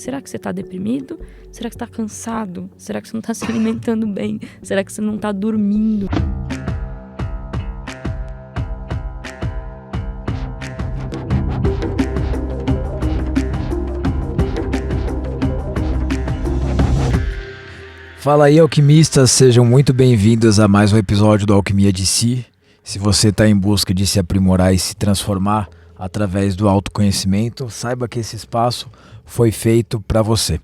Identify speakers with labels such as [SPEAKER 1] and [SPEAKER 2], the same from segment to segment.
[SPEAKER 1] Será que você está deprimido? Será que você está cansado? Será que você não está se alimentando bem? Será que você não está dormindo?
[SPEAKER 2] Fala aí, alquimistas, sejam muito bem-vindos a mais um episódio do Alquimia de Si. Se você está em busca de se aprimorar e se transformar através do autoconhecimento, saiba que esse espaço foi feito para você.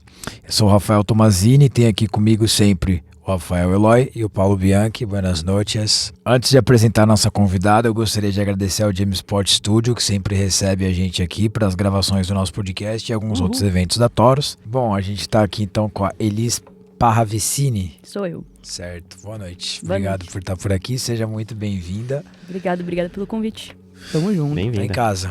[SPEAKER 2] Eu sou o Rafael Tomazini e tenho aqui comigo sempre o Rafael Eloy e o Paulo Bianchi. Buenas noites. Antes de apresentar a nossa convidada, eu gostaria de agradecer ao James Sport Studio, que sempre recebe a gente aqui para as gravações do nosso podcast e alguns outros eventos da Taurus. Bom, a gente está aqui então com a Elis Parravicini.
[SPEAKER 1] Sou eu.
[SPEAKER 2] Certo, boa noite.
[SPEAKER 1] Boa
[SPEAKER 2] Obrigado
[SPEAKER 1] noite.
[SPEAKER 2] por estar por aqui, seja muito bem-vinda.
[SPEAKER 1] Obrigada pelo convite.
[SPEAKER 3] Tamo junto.
[SPEAKER 2] Tá
[SPEAKER 4] Bem-vinda.
[SPEAKER 2] em casa.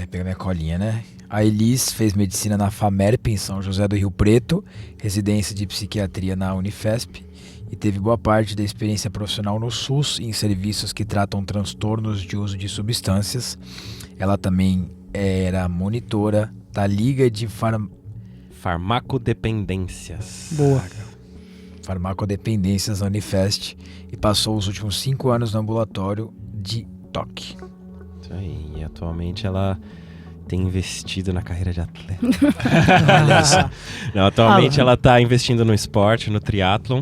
[SPEAKER 2] Pega minha colinha, né? A Elis fez medicina na FAMERP, em São José do Rio Preto, residência de psiquiatria na Unifesp, e teve boa parte da experiência profissional no SUS, em serviços que tratam transtornos de uso de substâncias. Ela também era monitora da Liga de
[SPEAKER 4] Farmacodependências.
[SPEAKER 3] Boa.
[SPEAKER 2] Farmacodependências na Unifesp e passou os últimos 5 anos no ambulatório de TOC.
[SPEAKER 4] Isso aí. E atualmente ela tem investido na carreira de atleta.
[SPEAKER 2] Olha só.
[SPEAKER 4] Não, atualmente ela tá investindo no esporte, no triatlon.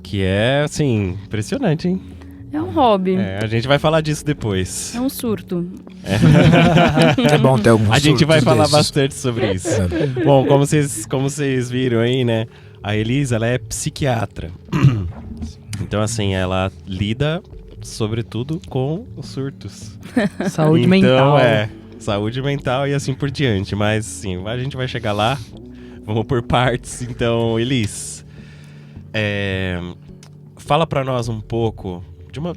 [SPEAKER 4] Que é, assim, impressionante, hein?
[SPEAKER 1] É um hobby.
[SPEAKER 4] A gente vai falar disso depois.
[SPEAKER 1] É um surto.
[SPEAKER 2] É bom ter alguns
[SPEAKER 4] A gente vai
[SPEAKER 2] surtos
[SPEAKER 4] falar
[SPEAKER 2] desses.
[SPEAKER 4] bastante sobre isso. Bom, como vocês viram aí, né? A Elis, ela é psiquiatra. Então, assim, ela lida, sobretudo, com os surtos.
[SPEAKER 3] Saúde
[SPEAKER 4] Então,
[SPEAKER 3] mental.
[SPEAKER 4] saúde mental e assim por diante. Mas, sim, a gente vai chegar lá. Vamos por partes. Então, Elis, fala pra nós um pouco,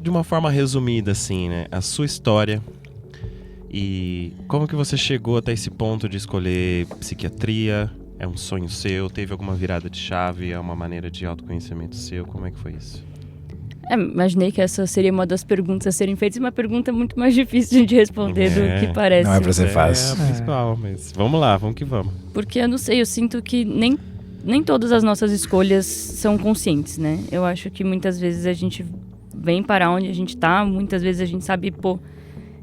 [SPEAKER 4] de uma forma resumida, assim, né? A sua história e como que você chegou até esse ponto de escolher psiquiatria. É um sonho seu? Teve alguma virada de chave? É uma maneira de autoconhecimento seu? Como é que foi isso?
[SPEAKER 1] Imaginei que essa seria uma das perguntas a serem feitas, uma pergunta muito mais difícil de responder do que parece.
[SPEAKER 2] Não é pra ser fácil.
[SPEAKER 4] É a principal, mas vamos lá, vamos que vamos.
[SPEAKER 1] Porque eu não sei, eu sinto que nem todas as nossas escolhas são conscientes, né? Eu acho que muitas vezes a gente vem para onde a gente tá, muitas vezes a gente sabe,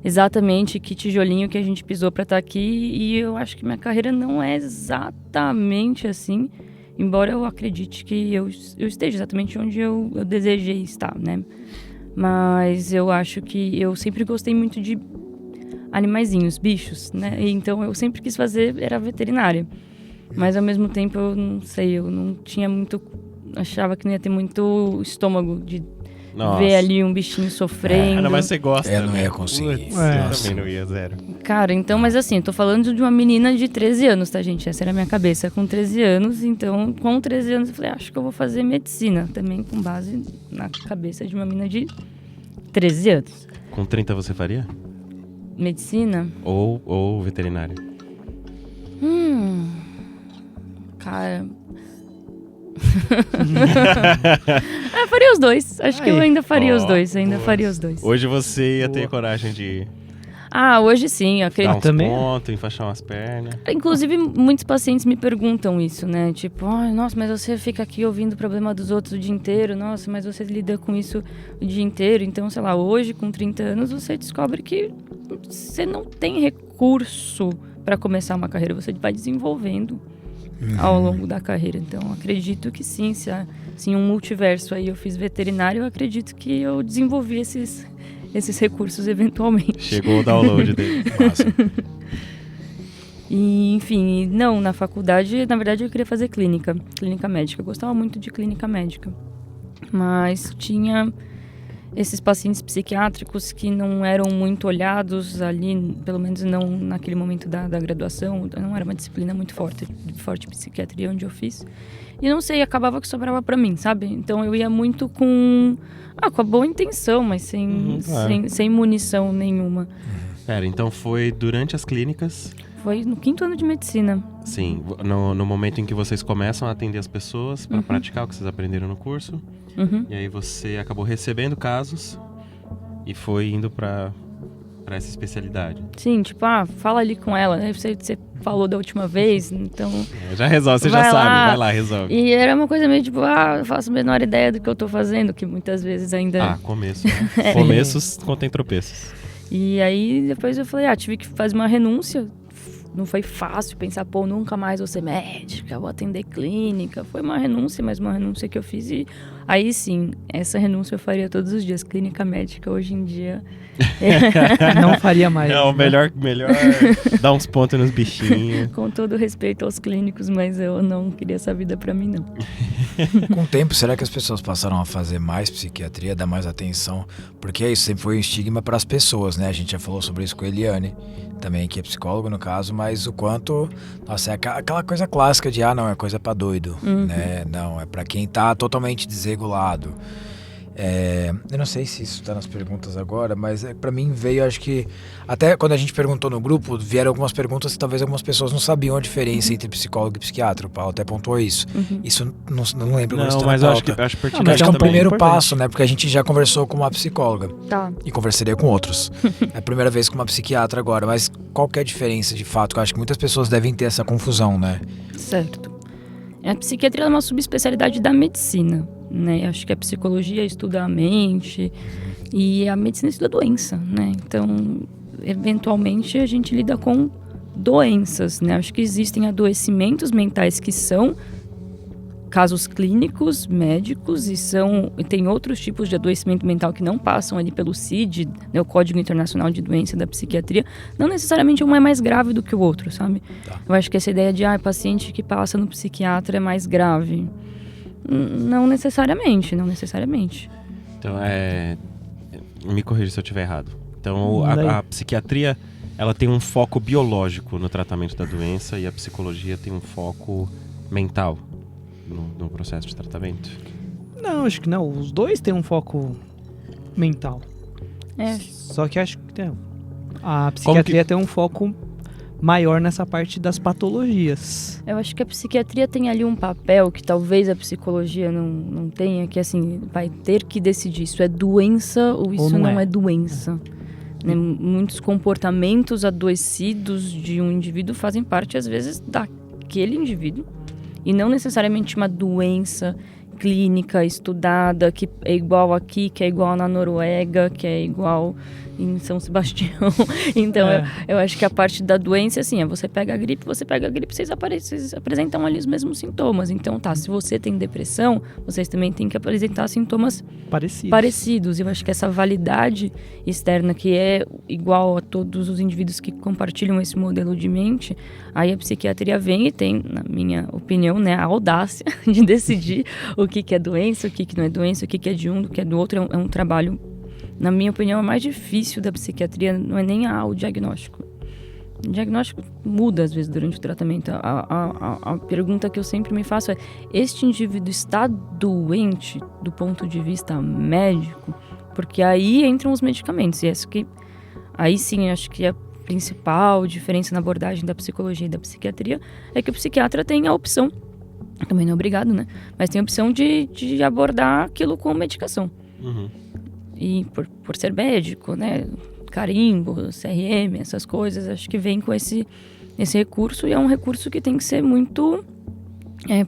[SPEAKER 1] exatamente que tijolinho que a gente pisou para estar aqui, e eu acho que minha carreira não é exatamente assim, embora eu acredite que eu esteja exatamente onde eu desejei estar, né? Mas eu acho que eu sempre gostei muito de animaizinhos, bichos, né? E então eu sempre quis fazer, era veterinária. Mas ao mesmo tempo eu não sei, eu não tinha muito, achava que não ia ter muito estômago de ver ali um bichinho sofrendo.
[SPEAKER 4] Mas você gosta,
[SPEAKER 2] Eu não
[SPEAKER 4] né?
[SPEAKER 2] ia conseguir.
[SPEAKER 4] Putz, eu também não ia, zero.
[SPEAKER 1] Cara, então, mas assim, eu tô falando de uma menina de 13 anos, tá, gente? Essa era a minha cabeça, com 13 anos. Então, com 13 anos, eu falei, acho que eu vou fazer medicina. Também com base na cabeça de uma menina de 13 anos.
[SPEAKER 4] Com 30 você faria?
[SPEAKER 1] Medicina?
[SPEAKER 4] Ou veterinária?
[SPEAKER 1] Cara... eu faria os dois. Acho que eu ainda faria os dois. Faria os dois.
[SPEAKER 4] Hoje você ia ter coragem de
[SPEAKER 1] Hoje sim, eu
[SPEAKER 4] dar
[SPEAKER 1] acredito.
[SPEAKER 4] uns
[SPEAKER 3] também.
[SPEAKER 4] pontos, enfaixar umas pernas.
[SPEAKER 1] Inclusive, muitos pacientes me perguntam isso, né? Tipo, nossa, mas você fica aqui ouvindo o problema dos outros o dia inteiro. Nossa, mas você lida com isso o dia inteiro. Então, sei lá, hoje, com 30 anos, você descobre que você não tem recurso para começar uma carreira. Você vai desenvolvendo ao longo da carreira. Então, acredito que sim. Se um multiverso aí eu fiz veterinário, eu acredito que eu desenvolvi esses recursos eventualmente.
[SPEAKER 4] Chegou o download dele.
[SPEAKER 2] Massa.
[SPEAKER 1] E, enfim, na faculdade, na verdade, eu queria fazer clínica médica. Eu gostava muito de clínica médica. Mas tinha esses pacientes psiquiátricos que não eram muito olhados ali, pelo menos não naquele momento da graduação. Não era uma disciplina muito forte psiquiatria onde eu fiz. E não sei, acabava que sobrava pra mim, sabe? Então eu ia muito com a boa intenção, mas sem munição nenhuma.
[SPEAKER 4] Pera, então foi durante as clínicas?
[SPEAKER 1] Foi no 5º ano de medicina.
[SPEAKER 4] Sim, no momento em que vocês começam a atender as pessoas para praticar o que vocês aprenderam no curso. E aí você acabou recebendo casos e foi indo para pra essa especialidade.
[SPEAKER 1] Sim, tipo, fala ali com ela, né? Você falou da última vez, então...
[SPEAKER 4] Já resolve, você já sabe, vai lá, resolve.
[SPEAKER 1] E era uma coisa meio tipo, eu faço a menor ideia do que eu tô fazendo, que muitas vezes ainda...
[SPEAKER 4] Começo, né? Começos contém tropeços.
[SPEAKER 1] E aí, depois eu falei, tive que fazer uma renúncia. Não foi fácil pensar, nunca mais vou ser médica, vou atender clínica. Foi uma renúncia, mas uma renúncia que eu fiz. E aí sim, essa renúncia eu faria todos os dias. Clínica médica, hoje em dia...
[SPEAKER 3] Não faria mais.
[SPEAKER 4] Não, melhor dar uns pontos nos bichinhos.
[SPEAKER 1] Com todo respeito aos clínicos, mas eu não queria essa vida pra mim, não.
[SPEAKER 2] Com o tempo, será que as pessoas passaram a fazer mais psiquiatria, dar mais atenção? Porque isso sempre foi um estigma para as pessoas, né? A gente já falou sobre isso com a Eliane, também que é psicólogo no caso, mas o quanto... Nossa, é aquela coisa clássica de, não, é coisa pra doido, né? Não, é pra quem tá totalmente desregulado. Eu não sei se isso tá nas perguntas agora, mas pra mim veio, acho que até quando a gente perguntou no grupo, vieram algumas perguntas que talvez algumas pessoas não sabiam a diferença entre psicólogo e psiquiatra. O Paulo até pontuou isso. Isso não lembro.
[SPEAKER 4] Não, mas eu acho pertinente.
[SPEAKER 2] Acho que é um
[SPEAKER 4] também.
[SPEAKER 2] primeiro passo, né? Porque a gente já conversou com uma psicóloga.
[SPEAKER 1] Tá.
[SPEAKER 2] E conversaria com outros. É a primeira vez com uma psiquiatra agora, mas qual que é a diferença de fato? Eu acho que muitas pessoas devem ter essa confusão, né?
[SPEAKER 1] Certo. A psiquiatria é uma subespecialidade da medicina, né? Acho que a psicologia estuda a mente e a medicina estuda a doença, né? Então, eventualmente, a gente lida com doenças, né? Acho que existem adoecimentos mentais que são casos clínicos, médicos, e tem outros tipos de adoecimento mental que não passam ali pelo CID, né, o Código Internacional de Doença da Psiquiatria. Não necessariamente um é mais grave do que o outro, sabe? Tá. Eu acho que essa ideia de, paciente que passa no psiquiatra é mais grave. Não necessariamente.
[SPEAKER 4] Então, me corrija se eu estiver errado. Então, a psiquiatria, ela tem um foco biológico no tratamento da doença e a psicologia tem um foco mental no processo de tratamento?
[SPEAKER 3] Não, acho que não. Os dois têm um foco mental. Só que acho que a psiquiatria tem um foco maior nessa parte das patologias.
[SPEAKER 1] Eu acho que a psiquiatria tem ali um papel que talvez a psicologia não tenha, que assim, vai ter que decidir isso é doença ou isso não é doença. Né? Muitos comportamentos adoecidos de um indivíduo fazem parte, às vezes, daquele indivíduo. E não necessariamente uma doença clínica estudada que é igual aqui, que é igual na Noruega, que é igual em São Sebastião. Então, eu acho que a parte da doença, assim, você pega a gripe, vocês apresentam ali os mesmos sintomas. Então, se você tem depressão, vocês também têm que apresentar sintomas parecidos. Eu acho que essa validade externa, que é igual a todos os indivíduos que compartilham esse modelo de mente, aí a psiquiatria vem e tem, na minha opinião, né, a audácia de decidir o que é doença, o que não é doença, o que é de um, o que é do outro. É um trabalho, na minha opinião, é mais difícil da psiquiatria, não é nem o diagnóstico. O diagnóstico muda, às vezes, durante o tratamento. A pergunta que eu sempre me faço é: este indivíduo está doente do ponto de vista médico? Porque aí entram os medicamentos. E aí sim, acho que a principal diferença na abordagem da psicologia e da psiquiatria é que o psiquiatra tem a opção, também não é obrigado, né? Mas tem a opção de abordar aquilo com medicação. E por ser médico, né? Carimbo, CRM, essas coisas, acho que vem com esse recurso, e é um recurso que tem que ser muito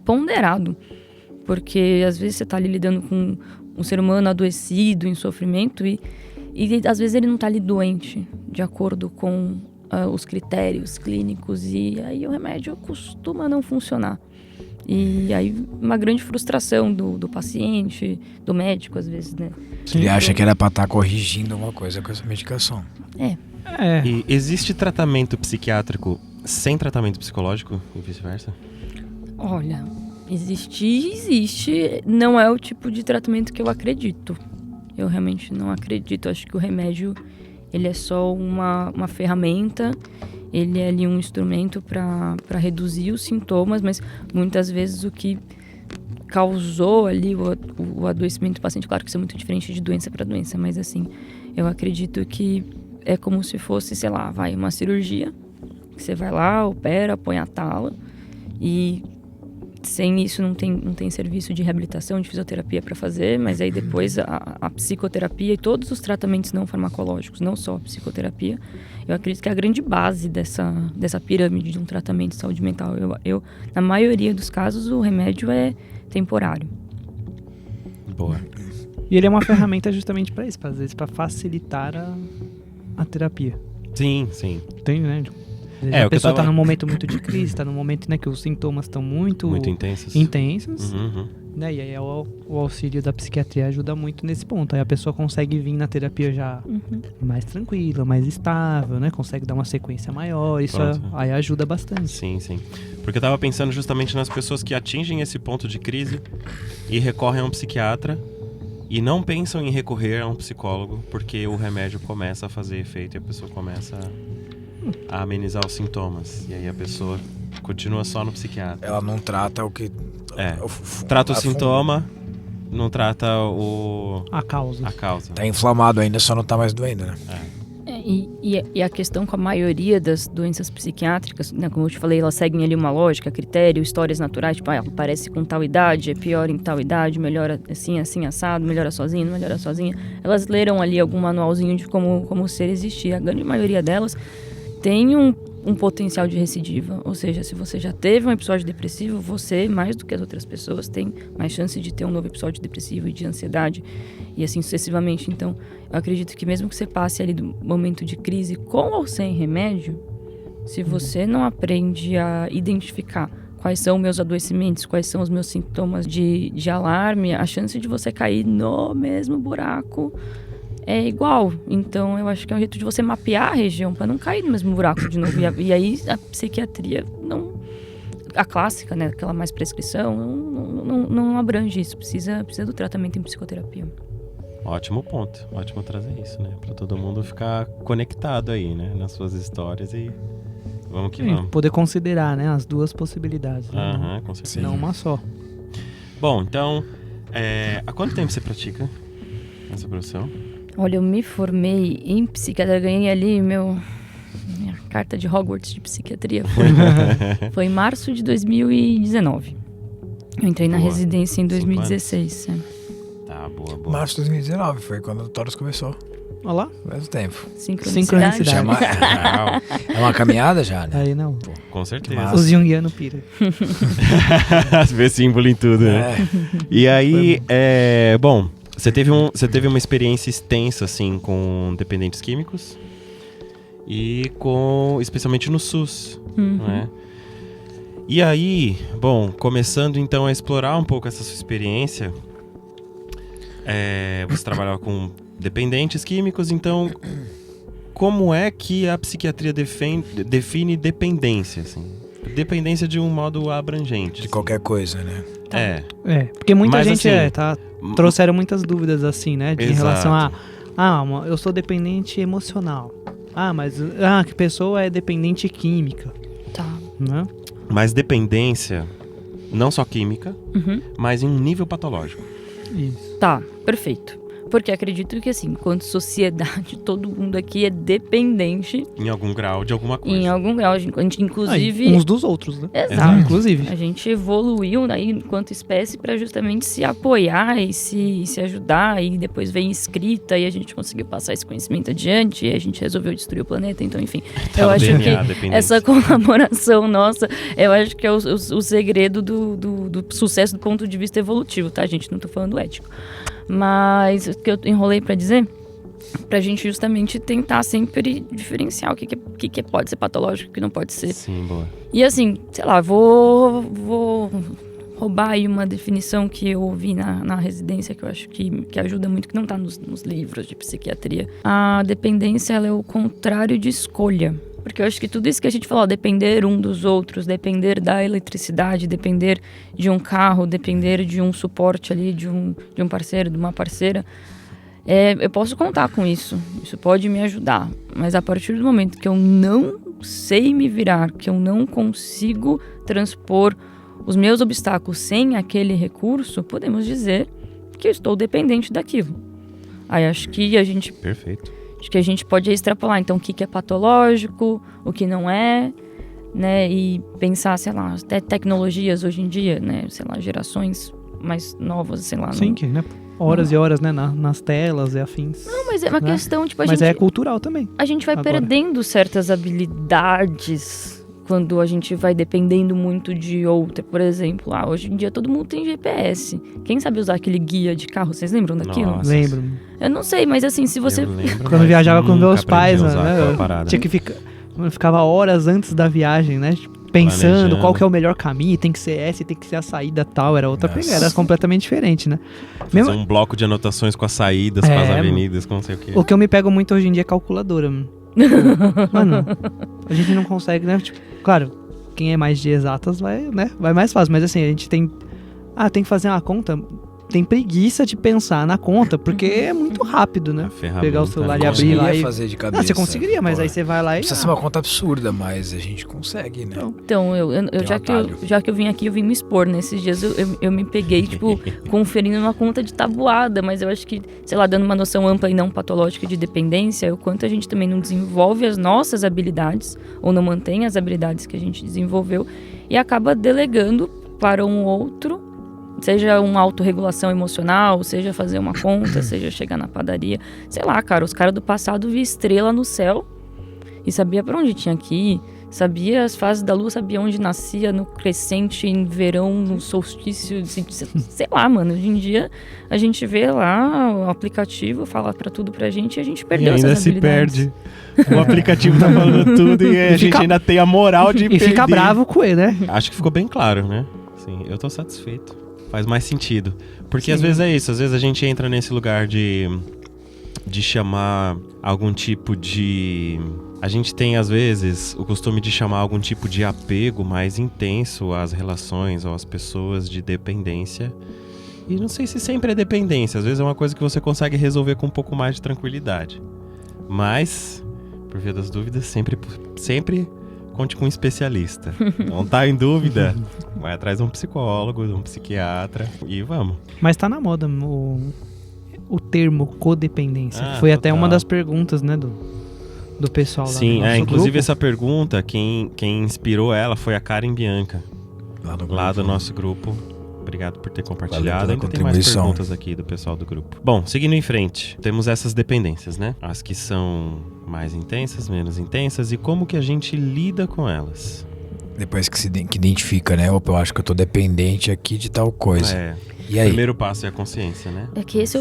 [SPEAKER 1] ponderado, porque às vezes você está ali lidando com um ser humano adoecido, em sofrimento, e às vezes ele não está ali doente, de acordo com os critérios clínicos, e aí o remédio costuma não funcionar. E aí uma grande frustração do paciente, do médico, às vezes, né?
[SPEAKER 2] Ele acha que era pra estar corrigindo alguma coisa com essa medicação.
[SPEAKER 4] E existe tratamento psiquiátrico sem tratamento psicológico e vice-versa?
[SPEAKER 1] Olha, existe. Não é o tipo de tratamento que eu acredito. Eu realmente não acredito. Acho que o remédio, ele é só uma ferramenta. Ele é ali um instrumento para reduzir os sintomas, mas muitas vezes o que causou ali o adoecimento do paciente, claro que isso é muito diferente de doença para doença, mas assim, eu acredito que é como se fosse, sei lá, uma cirurgia, que você vai lá, opera, põe a tala, e sem isso não tem serviço de reabilitação, de fisioterapia para fazer, mas aí depois a psicoterapia e todos os tratamentos não farmacológicos, não só a psicoterapia, eu acredito que é a grande base dessa pirâmide de um tratamento de saúde mental. Na maioria dos casos, o remédio é temporário.
[SPEAKER 4] Boa.
[SPEAKER 3] E ele é uma ferramenta justamente para isso, às vezes para facilitar a terapia.
[SPEAKER 4] Sim.
[SPEAKER 3] Tem, né? A pessoa está num momento muito de crise, está num momento, né, que os sintomas estão muito intensos. Né? E aí o auxílio da psiquiatria ajuda muito nesse ponto. Aí a pessoa consegue vir na terapia já mais tranquila, mais estável, né? Consegue dar uma sequência maior. Isso aí ajuda bastante.
[SPEAKER 4] Sim. Porque eu tava pensando justamente nas pessoas que atingem esse ponto de crise e recorrem a um psiquiatra e não pensam em recorrer a um psicólogo porque o remédio começa a fazer efeito e a pessoa começa a amenizar os sintomas. E aí a pessoa continua só no psiquiatra.
[SPEAKER 2] Ela não trata o que...
[SPEAKER 4] Trata o sintoma, não trata
[SPEAKER 3] a causa.
[SPEAKER 2] Tá inflamado ainda, só não tá mais doendo, né?
[SPEAKER 1] E a questão com a maioria das doenças psiquiátricas, né, como eu te falei, elas seguem ali uma lógica, critério, histórias naturais, tipo, aparece com tal idade, é pior em tal idade, melhora assim, assado, melhora sozinho, não melhora sozinha. Elas leram ali algum manualzinho de como o ser existir. A grande maioria delas tem um potencial de recidiva, ou seja, se você já teve um episódio depressivo, você, mais do que as outras pessoas, tem mais chance de ter um novo episódio depressivo e de ansiedade, e assim sucessivamente. Então, eu acredito que mesmo que você passe ali do momento de crise com ou sem remédio, se você não aprende a identificar quais são meus adoecimentos, quais são os meus sintomas de alarme, a chance de você cair no mesmo buraco é igual. Então eu acho que é um jeito de você mapear a região para não cair no mesmo buraco de novo. E aí a psiquiatria não... A clássica, né? Aquela mais prescrição, não abrange isso. Precisa do tratamento em psicoterapia.
[SPEAKER 4] Ótimo ponto. Ótimo trazer isso, né? Para todo mundo ficar conectado aí, né? Nas suas histórias e vamos que vamos.
[SPEAKER 3] Poder considerar, né? As duas possibilidades. Né?
[SPEAKER 4] Com certeza.
[SPEAKER 3] Não uma só.
[SPEAKER 4] Bom, então... há quanto tempo você pratica essa profissão?
[SPEAKER 1] Olha, eu me formei em psiquiatria, ganhei ali minha carta de Hogwarts de psiquiatria. Foi em março de 2019. Eu entrei na residência em 2016.
[SPEAKER 4] Tá, boa.
[SPEAKER 2] Março de 2019, foi quando o Taurus começou.
[SPEAKER 3] Olha lá.
[SPEAKER 2] Ao mesmo tempo.
[SPEAKER 1] Sincronicidade.
[SPEAKER 2] É uma caminhada já, né?
[SPEAKER 3] Aí não.
[SPEAKER 4] Pô, com certeza.
[SPEAKER 3] Os junguianos pira.
[SPEAKER 4] Vê símbolo em tudo, né? E aí, bom... Você teve uma experiência extensa, assim, com dependentes químicos e especialmente no SUS, né? E aí, bom, começando então a explorar um pouco essa sua experiência, você trabalhava com dependentes químicos, então como é que a psiquiatria define dependência, assim? Dependência de um modo abrangente.
[SPEAKER 2] De
[SPEAKER 4] assim.
[SPEAKER 2] qualquer coisa, né?
[SPEAKER 3] Porque muita
[SPEAKER 4] Mas,
[SPEAKER 3] gente
[SPEAKER 4] assim,
[SPEAKER 3] trouxeram muitas dúvidas assim, né? Em relação a eu sou dependente emocional. Mas que pessoa é dependente química.
[SPEAKER 1] Tá.
[SPEAKER 3] Né?
[SPEAKER 4] Mas dependência, não só química, mas em um nível patológico.
[SPEAKER 3] Isso.
[SPEAKER 1] Tá, perfeito. Porque acredito que, assim, enquanto sociedade, todo mundo aqui é dependente.
[SPEAKER 4] Em algum grau de alguma coisa.
[SPEAKER 1] Em algum grau. A gente, inclusive...
[SPEAKER 3] uns dos outros, né?
[SPEAKER 1] Exato.
[SPEAKER 3] Inclusive.
[SPEAKER 1] A gente evoluiu aí, enquanto espécie para justamente se apoiar e se ajudar. E depois veio escrita e a gente conseguiu passar esse conhecimento adiante. E a gente resolveu destruir o planeta. Então, enfim, eu acho que essa colaboração nossa, eu acho que é o segredo do sucesso do ponto de vista evolutivo, tá, gente? Não tô falando ético. Mas o que eu enrolei para dizer, pra gente justamente tentar sempre diferenciar o que pode ser patológico e o que não pode ser.
[SPEAKER 4] Sim, boa.
[SPEAKER 1] E assim, sei lá, vou roubar aí uma definição que eu ouvi na residência, que eu acho que ajuda muito, que não tá nos livros de psiquiatria. A dependência, ela é o contrário de escolha. Porque eu acho que tudo isso que a gente falou, depender um dos outros, depender da eletricidade, depender de um carro, depender de um suporte ali, de um parceiro, de uma parceira, eu posso contar com isso. Isso pode me ajudar. Mas a partir do momento que eu não sei me virar, que eu não consigo transpor os meus obstáculos sem aquele recurso, podemos dizer que eu estou dependente daquilo. Aí acho que a gente...
[SPEAKER 4] Perfeito.
[SPEAKER 1] Acho que a gente pode extrapolar, então, o que é patológico, o que não é. né? E pensar, sei lá, até tecnologias hoje em dia, né? Sei lá, gerações mais novas, sei lá.
[SPEAKER 3] Sim, que, né? Horas e horas, né? Nas telas e afins.
[SPEAKER 1] Não, mas é uma questão, tipo,
[SPEAKER 3] Mas é cultural também.
[SPEAKER 1] A gente vai
[SPEAKER 3] agora.
[SPEAKER 1] perdendo certas habilidades quando a gente vai dependendo muito de outra. Por exemplo, hoje em dia todo mundo tem GPS. Quem sabe usar aquele guia de carro? Vocês lembram daquilo?
[SPEAKER 4] Nossa.
[SPEAKER 3] Lembro.
[SPEAKER 1] Eu não sei, mas assim, se você...
[SPEAKER 3] Quando eu viajava com meus pais,
[SPEAKER 4] né?
[SPEAKER 3] Tinha que ficar... Eu ficava horas antes da viagem, né? Pensando
[SPEAKER 4] Planejando.
[SPEAKER 3] qual que é o melhor caminho, tem que ser essa, tem que ser a saída tal, era outra pegada, era completamente diferente, né?
[SPEAKER 4] Fazer um bloco de anotações com as saídas, com as avenidas, com não sei o quê.
[SPEAKER 3] O que eu me pego muito hoje em dia é calculadora, mano. Mano, a gente não consegue, né? Tipo, claro, quem é mais de exatas vai mais fácil, mas assim, a gente tem... tem que fazer uma conta... Tem preguiça de pensar na conta, porque é muito rápido, né? Pegar o celular e abrir lá e...
[SPEAKER 2] fazer de cabeça.
[SPEAKER 3] Você conseguiria, mas aí você vai lá e...
[SPEAKER 2] Precisa ser uma conta absurda, mas a gente consegue, né?
[SPEAKER 1] Então, já que eu vim aqui, eu vim me expor, né? Esses dias eu me peguei, tipo, conferindo uma conta de tabuada, mas eu acho que, sei lá, dando uma noção ampla e não patológica de dependência, o quanto a gente também não desenvolve as nossas habilidades, ou não mantém as habilidades que a gente desenvolveu, e acaba delegando para um outro, seja uma autorregulação emocional, seja fazer uma conta, seja chegar na padaria. Sei lá, cara, os caras do passado viam estrela no céu e sabia pra onde tinha que ir, sabia as fases da lua, sabia onde nascia, no crescente, em verão, no solstício, sei lá, mano. Hoje em dia a gente vê lá o aplicativo falar pra tudo pra gente e a gente perdeu essas habilidades.
[SPEAKER 4] E ainda se perde. O aplicativo tá falando tudo e a gente ainda tem a moral de perder.
[SPEAKER 3] E fica bravo com ele, né?
[SPEAKER 4] Acho que ficou bem claro, né? Sim, eu tô satisfeito. Faz mais sentido. Porque
[SPEAKER 3] Sim.
[SPEAKER 4] às vezes é isso. Às vezes a gente entra nesse lugar de chamar algum tipo de... A gente tem, às vezes, o costume de chamar algum tipo de apego mais intenso às relações ou às pessoas de dependência. E não sei se sempre é dependência. Às vezes é uma coisa que você consegue resolver com um pouco mais de tranquilidade. Mas, por via das dúvidas, sempre conte com um especialista. Não tá em dúvida? Vai atrás de um psicólogo, de um psiquiatra e vamos.
[SPEAKER 3] Mas tá na moda o termo codependência. Foi
[SPEAKER 4] total.
[SPEAKER 3] até uma das perguntas, né, do pessoal lá.
[SPEAKER 4] Sim,
[SPEAKER 3] no nosso
[SPEAKER 4] inclusive
[SPEAKER 3] grupo.
[SPEAKER 4] essa pergunta, quem inspirou ela foi a Karen Bianca, lá do nosso grupo. Obrigado por ter compartilhado. Ainda tem mais perguntas aqui do pessoal do grupo. Bom, seguindo em frente, temos essas dependências, né? As que são mais intensas, menos intensas, e como que a gente lida com elas.
[SPEAKER 2] Depois que identifica, né? Opa, eu acho que eu tô dependente aqui de tal coisa. E aí?
[SPEAKER 4] O primeiro passo é a consciência, né?
[SPEAKER 1] É que esse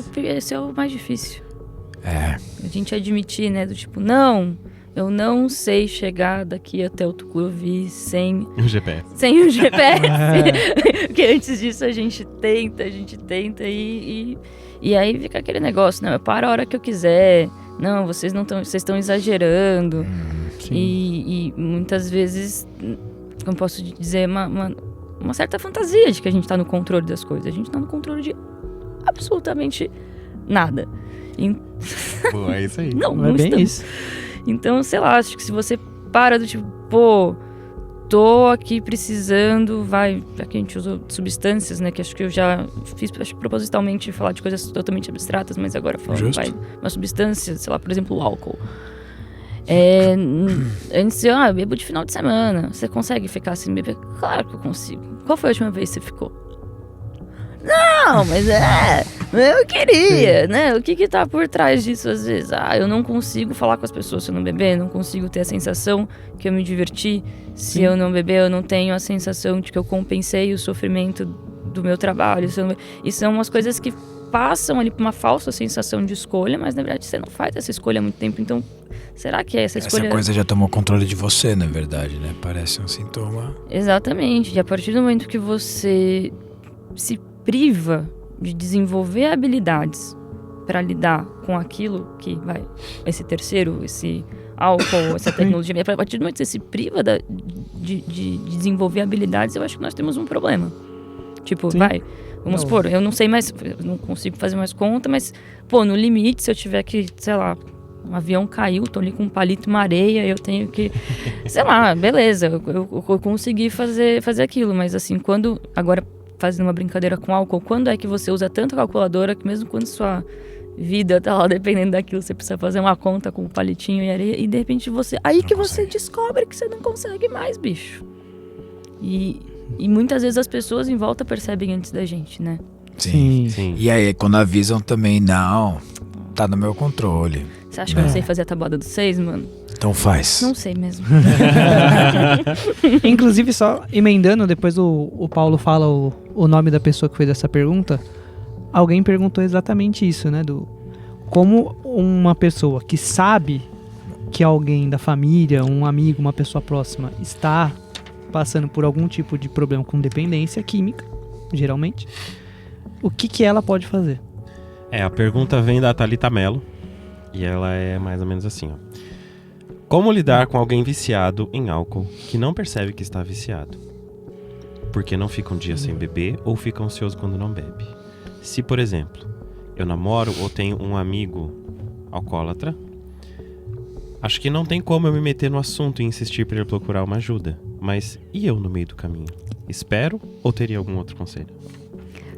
[SPEAKER 1] é o mais difícil.
[SPEAKER 2] A
[SPEAKER 1] gente admitir, né? Do tipo, não, eu não sei chegar daqui até o Tucuruvi sem
[SPEAKER 4] o GPS.
[SPEAKER 1] Sem o GPS. Porque antes disso a gente tenta e aí fica aquele negócio, não, eu paro a hora que eu quiser. Não, vocês estão exagerando. E muitas vezes, como posso dizer, uma certa fantasia de que a gente tá no controle das coisas. A gente tá no controle de absolutamente nada.
[SPEAKER 4] Pô, é isso aí.
[SPEAKER 3] Não é bem isso.
[SPEAKER 1] Então, sei lá, acho que se você para do tipo, pô, tô aqui precisando, já que a gente usou substâncias, né, que acho que eu já fiz, acho que propositalmente falar de coisas totalmente abstratas, mas agora falando, uma substância, sei lá, por exemplo, o álcool. Antes eu bebo de final de semana, você consegue ficar sem beber? Claro que eu consigo. Qual foi a última vez que você ficou? Não, mas eu queria, né? O que tá por trás disso às vezes? Eu não consigo falar com as pessoas se eu não beber, não consigo ter a sensação que eu me diverti. Se eu não beber, eu não tenho a sensação de que eu compensei o sofrimento do meu trabalho. E são umas coisas que passam ali por uma falsa sensação de escolha, mas na verdade você não faz essa escolha há muito tempo, então será que essa escolha...
[SPEAKER 2] Essa coisa já tomou controle de você, na verdade, né? Parece um sintoma.
[SPEAKER 1] Exatamente, e a partir do momento que você se priva de desenvolver habilidades para lidar com aquilo que vai, esse terceiro, esse álcool, essa tecnologia, a partir do momento que você se priva de desenvolver habilidades, eu acho que nós temos um problema. Tipo, vamos supor, eu não sei mais, eu não consigo fazer mais conta, mas, pô, no limite, se eu tiver que, sei lá, um avião caiu, tô ali com um palito, uma areia, eu tenho que, sei lá, beleza, eu consegui fazer aquilo, mas assim, agora fazendo uma brincadeira com álcool, quando é que você usa tanto a calculadora que mesmo quando sua vida tá lá dependendo daquilo, você precisa fazer uma conta com um palitinho e areia, e de repente você... Aí que você descobre que você não consegue mais, bicho. E muitas vezes as pessoas em volta percebem antes da gente, né?
[SPEAKER 2] Sim. E aí, quando avisam também, não, tá no meu controle.
[SPEAKER 1] Você acha que eu não sei fazer a tabuada dos 6, mano?
[SPEAKER 2] Então faz.
[SPEAKER 1] Não sei mesmo.
[SPEAKER 3] Inclusive, só emendando, depois o Paulo fala o nome da pessoa que fez essa pergunta. Alguém perguntou exatamente isso, né? Como uma pessoa que sabe que alguém da família, um amigo, uma pessoa próxima está passando por algum tipo de problema com dependência química, geralmente, o que ela pode fazer?
[SPEAKER 4] A pergunta vem da Thalita Mello e ela é mais ou menos assim, ó. Como lidar com alguém viciado em álcool que não percebe que está viciado? Porque não fica um dia sem beber ou fica ansioso quando não bebe? Se, por exemplo, eu namoro ou tenho um amigo alcoólatra, acho que não tem como eu me meter no assunto e insistir para ele procurar uma ajuda. Mas e eu no meio do caminho? Espero ou teria algum outro conselho?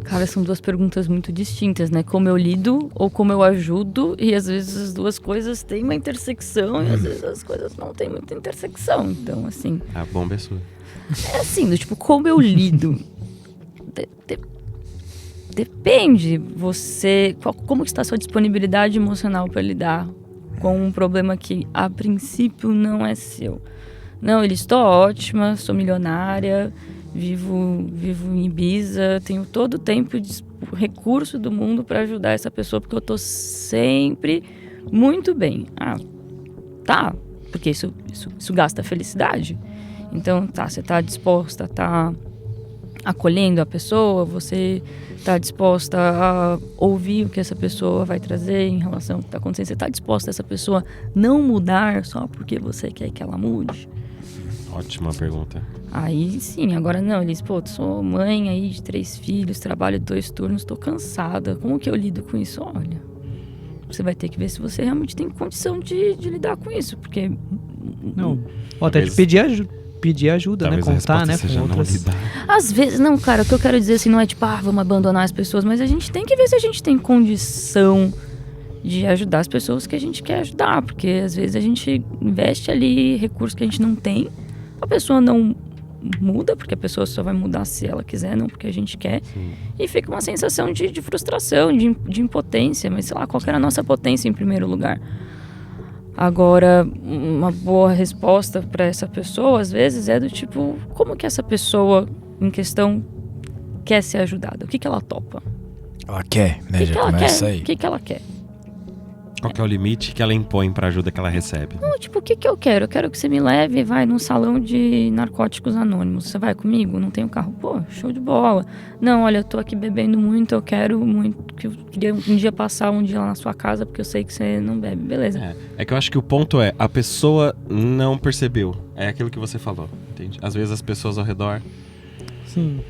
[SPEAKER 1] Cara, são duas perguntas muito distintas, né? Como eu lido ou como eu ajudo, e às vezes as duas coisas têm uma intersecção e às vezes as coisas não têm muita intersecção. Então, assim...
[SPEAKER 4] A bomba é sua.
[SPEAKER 1] É assim, do tipo, como eu lido? Depende. Como está a sua disponibilidade emocional para lidar com um problema que, a princípio, não é seu? Não, estou ótima, sou milionária... Vivo em Ibiza, tenho todo o tempo de recurso do mundo para ajudar essa pessoa, porque eu tô sempre muito bem. Tá, porque isso gasta felicidade. Então, você tá disposta a tá acolhendo a pessoa, você tá disposta a ouvir o que essa pessoa vai trazer em relação ao que tá acontecendo, você tá disposta a essa pessoa não mudar só porque você quer que ela mude?
[SPEAKER 4] Ótima pergunta.
[SPEAKER 1] Aí sim, agora não, eles, sou mãe aí de 3 filhos, trabalho 2 turnos, tô cansada, como que eu lido com isso? Olha, você vai ter que ver se você realmente tem condição de lidar com isso, porque...
[SPEAKER 3] Não, até de pedir ajuda, né, contar, né, com outras...
[SPEAKER 1] Às vezes, não, cara, o que eu quero dizer assim, não é tipo, vamos abandonar as pessoas, mas a gente tem que ver se a gente tem condição de ajudar as pessoas que a gente quer ajudar, porque às vezes a gente investe ali recursos que a gente não tem, a pessoa não muda, porque a pessoa só vai mudar se ela quiser, não porque a gente quer. Sim. E fica uma sensação de frustração, de impotência, mas sei lá, qual que era a nossa potência em primeiro lugar? Agora, uma boa resposta para essa pessoa, às vezes, é do tipo, como que essa pessoa em questão quer ser ajudada? O que ela topa?
[SPEAKER 2] Ela quer, né? Já começa aí.
[SPEAKER 1] O que ela quer?
[SPEAKER 4] Qual que é o limite que ela impõe pra ajuda que ela recebe?
[SPEAKER 1] Não, tipo, o que eu quero? Eu quero que você me leve e vai num salão de narcóticos anônimos. Você vai comigo? Não tenho carro? Pô, show de bola. Não, olha, eu tô aqui bebendo muito, eu quero muito, que eu queria um dia passar um dia lá na sua casa, porque eu sei que você não bebe. Beleza.
[SPEAKER 4] É que eu acho que o ponto é, a pessoa não percebeu. É aquilo que você falou, entende? Às vezes as pessoas ao redor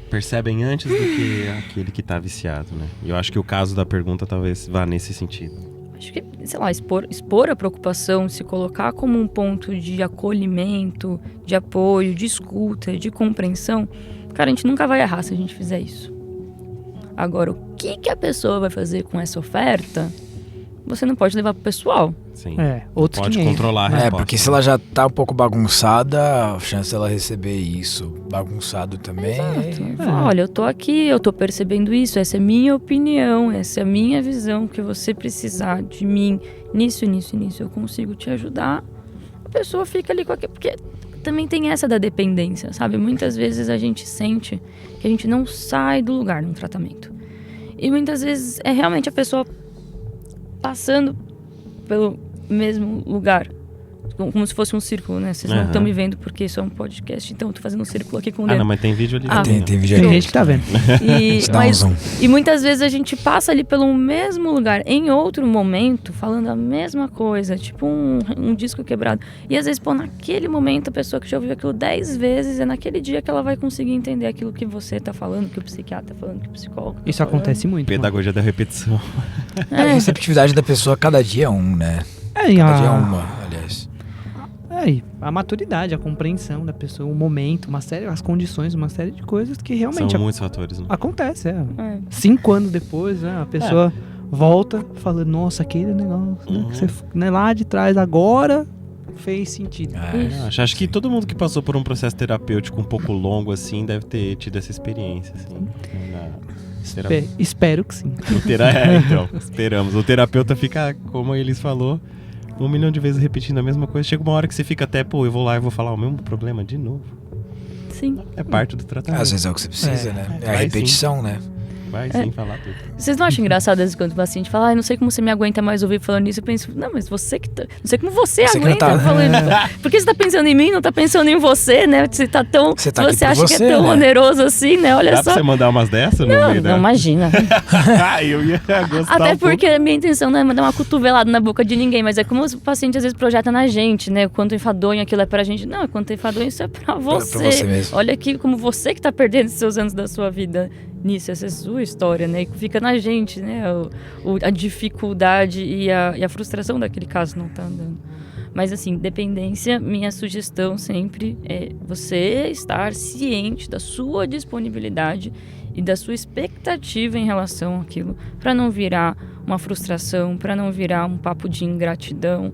[SPEAKER 4] percebem antes do que aquele que tá viciado, né? E eu acho que o caso da pergunta talvez vá nesse sentido.
[SPEAKER 1] Acho que, sei lá, expor a preocupação, se colocar como um ponto de acolhimento, de apoio, de escuta, de compreensão, cara, a gente nunca vai errar se a gente fizer isso. Agora, o que a pessoa vai fazer com essa oferta, você não pode levar pro pessoal.
[SPEAKER 4] Sim.
[SPEAKER 3] Outros
[SPEAKER 4] pode controlar a resposta.
[SPEAKER 2] Porque se ela já tá um pouco bagunçada, a chance dela receber isso bagunçado também.
[SPEAKER 1] Exato. Olha, eu tô aqui, eu tô percebendo isso, essa é minha opinião, essa é a minha visão, que você precisar de mim nisso, eu consigo te ajudar. A pessoa fica ali com aquilo, porque também tem essa da dependência, sabe? Muitas vezes a gente sente que a gente não sai do lugar num tratamento. E muitas vezes é realmente a pessoa passando pelo mesmo lugar, como se fosse um círculo, né? Vocês não estão me vendo porque isso é um podcast, então eu tô fazendo um círculo aqui com o dedo.
[SPEAKER 4] Não, mas tem vídeo ali.
[SPEAKER 2] Tem vídeo ali.
[SPEAKER 3] Tem gente que tá vendo.
[SPEAKER 1] E muitas vezes a gente passa ali pelo mesmo lugar, em outro momento, falando a mesma coisa, tipo um disco quebrado. E às vezes, naquele momento, a pessoa que já ouviu aquilo 10 vezes, é naquele dia que ela vai conseguir entender aquilo que você tá falando, que o psiquiatra tá falando, que o psicólogo tá
[SPEAKER 3] Isso acontece muito.
[SPEAKER 4] Pedagogia da repetição.
[SPEAKER 2] A receptividade da pessoa cada dia é né? Cada dia é uma, aliás.
[SPEAKER 3] A maturidade, a compreensão da pessoa, o momento, as condições, uma série de coisas que realmente...
[SPEAKER 4] São muitos fatores, né?
[SPEAKER 3] Acontece, 5 anos depois, a pessoa volta falando, nossa, aquele negócio, né, que você, né, lá de trás agora fez sentido.
[SPEAKER 4] Acho que todo mundo que passou por um processo terapêutico um pouco longo assim deve ter tido essa experiência, assim.
[SPEAKER 3] Espero que sim.
[SPEAKER 4] Então, esperamos. O terapeuta fica, como eles falou, 1 milhão de vezes repetindo a mesma coisa. Chega uma hora que você fica até, eu vou lá e vou falar o mesmo problema de novo.
[SPEAKER 1] Sim.
[SPEAKER 4] É parte do tratamento.
[SPEAKER 2] Às vezes é o que você precisa, né? É a repetição, né?
[SPEAKER 4] Vai sem falar tudo.
[SPEAKER 1] Vocês não acham engraçado às vezes quando o paciente fala, não sei como você me aguenta mais ouvir falando isso, eu penso, não, mas você que tá, não sei como você aguenta falando isso. Por que você tá pensando em mim, não tá pensando em você, né? Você tá tão,
[SPEAKER 2] você tá
[SPEAKER 1] você acha
[SPEAKER 2] você,
[SPEAKER 1] que é tão oneroso assim, né? Olha
[SPEAKER 4] Dá
[SPEAKER 1] só.
[SPEAKER 4] Pra você mandar umas dessas?
[SPEAKER 1] Não, imagina.
[SPEAKER 4] Eu ia gostar.
[SPEAKER 1] Até porque a minha intenção não é mandar uma cotovelada na boca de ninguém, mas é como o paciente às vezes projeta na gente, né? Quanto enfadonho aquilo é pra gente. Não, quanto enfadonho isso é pra você.
[SPEAKER 2] Pra você mesmo.
[SPEAKER 1] Olha aqui como você que tá perdendo seus anos da sua vida nisso, essa é a sua história, né? E fica na gente, né? A dificuldade e a frustração daquele caso não tá andando. Mas assim, dependência, minha sugestão sempre é você estar ciente da sua disponibilidade e da sua expectativa em relação àquilo, para não virar uma frustração, para não virar um papo de ingratidão.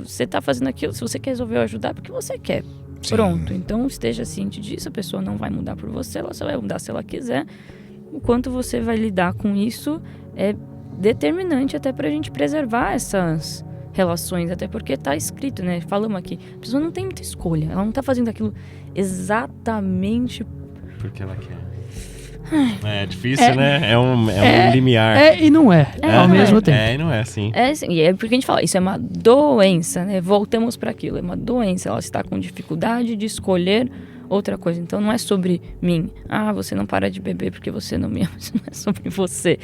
[SPEAKER 1] Você tá fazendo aquilo, se você quer resolver ajudar, porque você quer. Sim. Pronto, então esteja ciente disso, a pessoa não vai mudar por você, ela só vai mudar se ela quiser. O quanto você vai lidar com isso é determinante até pra gente preservar essas relações, até porque tá escrito, né? Falamos aqui, a pessoa não tem muita escolha, ela não tá fazendo aquilo exatamente
[SPEAKER 4] porque ela quer. É difícil, né? É um limiar.
[SPEAKER 3] E não é, ao mesmo tempo.
[SPEAKER 4] E não é, sim.
[SPEAKER 1] Sim, e é porque a gente fala, isso é uma doença, né? Voltamos para aquilo, é uma doença. Ela está com dificuldade de escolher outra coisa. Então não é sobre mim. Você não para de beber porque você não me ama. Isso não é sobre você.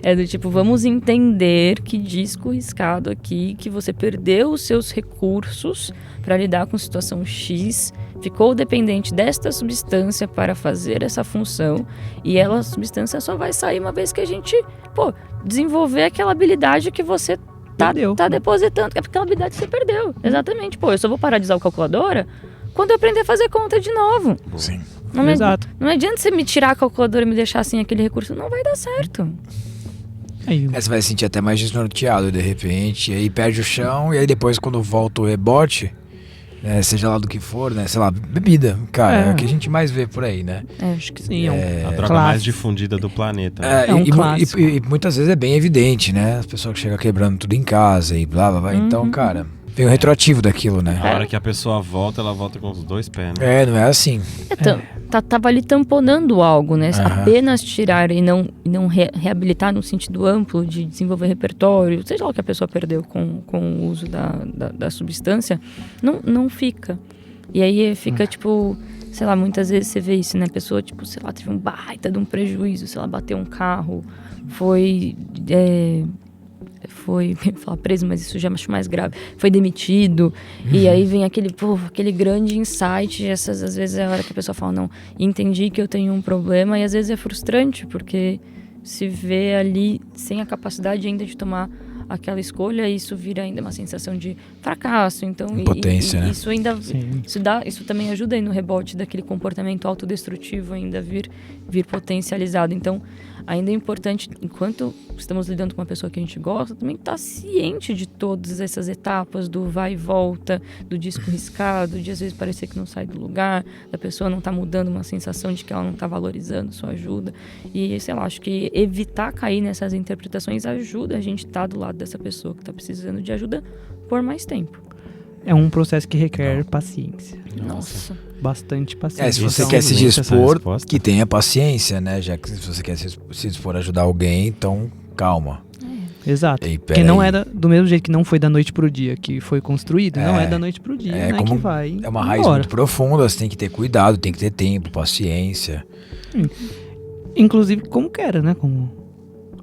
[SPEAKER 1] É do tipo, vamos entender que disco riscado aqui, que você perdeu os seus recursos para lidar com situação X, ficou dependente desta substância para fazer essa função, e a substância só vai sair uma vez que a gente, desenvolver aquela habilidade que você tá depositando, aquela habilidade que você perdeu. Exatamente. Eu só vou parar de usar a calculadora quando eu aprender a fazer conta de novo.
[SPEAKER 2] Sim.
[SPEAKER 3] Exato.
[SPEAKER 1] Não adianta você me tirar a calculadora e me deixar sem aquele recurso, não vai dar certo.
[SPEAKER 2] Você vai se sentir até mais desnorteado de repente, e aí perde o chão, e aí depois quando volta o rebote, seja lá do que for, né? Sei lá, bebida, cara, é o que a gente mais vê por aí, né?
[SPEAKER 3] Acho que sim.
[SPEAKER 4] A droga mais difundida do planeta.
[SPEAKER 2] E muitas vezes é bem evidente, né? As pessoas que chegam quebrando tudo em casa e blá blá blá. Então, cara, vem o retroativo daquilo, né?
[SPEAKER 4] A hora que a pessoa volta, ela volta com os 2 pés, né?
[SPEAKER 2] Não é assim.
[SPEAKER 1] Tava ali tamponando algo, né? Apenas tirar e não reabilitar no sentido amplo de desenvolver repertório, seja lá o que a pessoa perdeu com o uso da substância, não fica. E aí fica, sei lá, muitas vezes você vê isso, né? A pessoa, sei lá, teve um baita de um prejuízo, sei lá, bateu um carro, foi falar preso, mas isso já acho mais grave, foi demitido, e aí vem aquele grande insight, às vezes é a hora que a pessoa fala, não, entendi que eu tenho um problema, e às vezes é frustrante, porque se vê ali sem a capacidade ainda de tomar aquela escolha, isso vira ainda uma sensação de fracasso, então
[SPEAKER 2] impotência, né?
[SPEAKER 1] Isso ainda isso também ajuda aí no rebote daquele comportamento autodestrutivo ainda vir potencializado. Então ainda é importante, enquanto estamos lidando com uma pessoa que a gente gosta, também estar ciente de todas essas etapas do vai e volta, do disco riscado, de às vezes parecer que não sai do lugar, da pessoa não estar mudando, uma sensação de que ela não está valorizando sua ajuda. E, sei lá, acho que evitar cair nessas interpretações ajuda a gente estar do lado dessa pessoa que está precisando de ajuda por mais tempo.
[SPEAKER 3] É um processo que requer paciência.
[SPEAKER 1] Nossa.
[SPEAKER 3] Bastante paciência.
[SPEAKER 2] Se você quer se dispor, que tenha paciência, né? Já que se você quer se dispor a ajudar alguém, então calma.
[SPEAKER 3] Exato. Porque não é do mesmo jeito que não foi da noite pro dia que foi construído, não é da noite pro dia, né?
[SPEAKER 2] Como
[SPEAKER 3] que vai.
[SPEAKER 2] É uma raiz muito profunda, você tem que ter cuidado, tem que ter tempo, paciência.
[SPEAKER 3] Inclusive, como que era, né? Como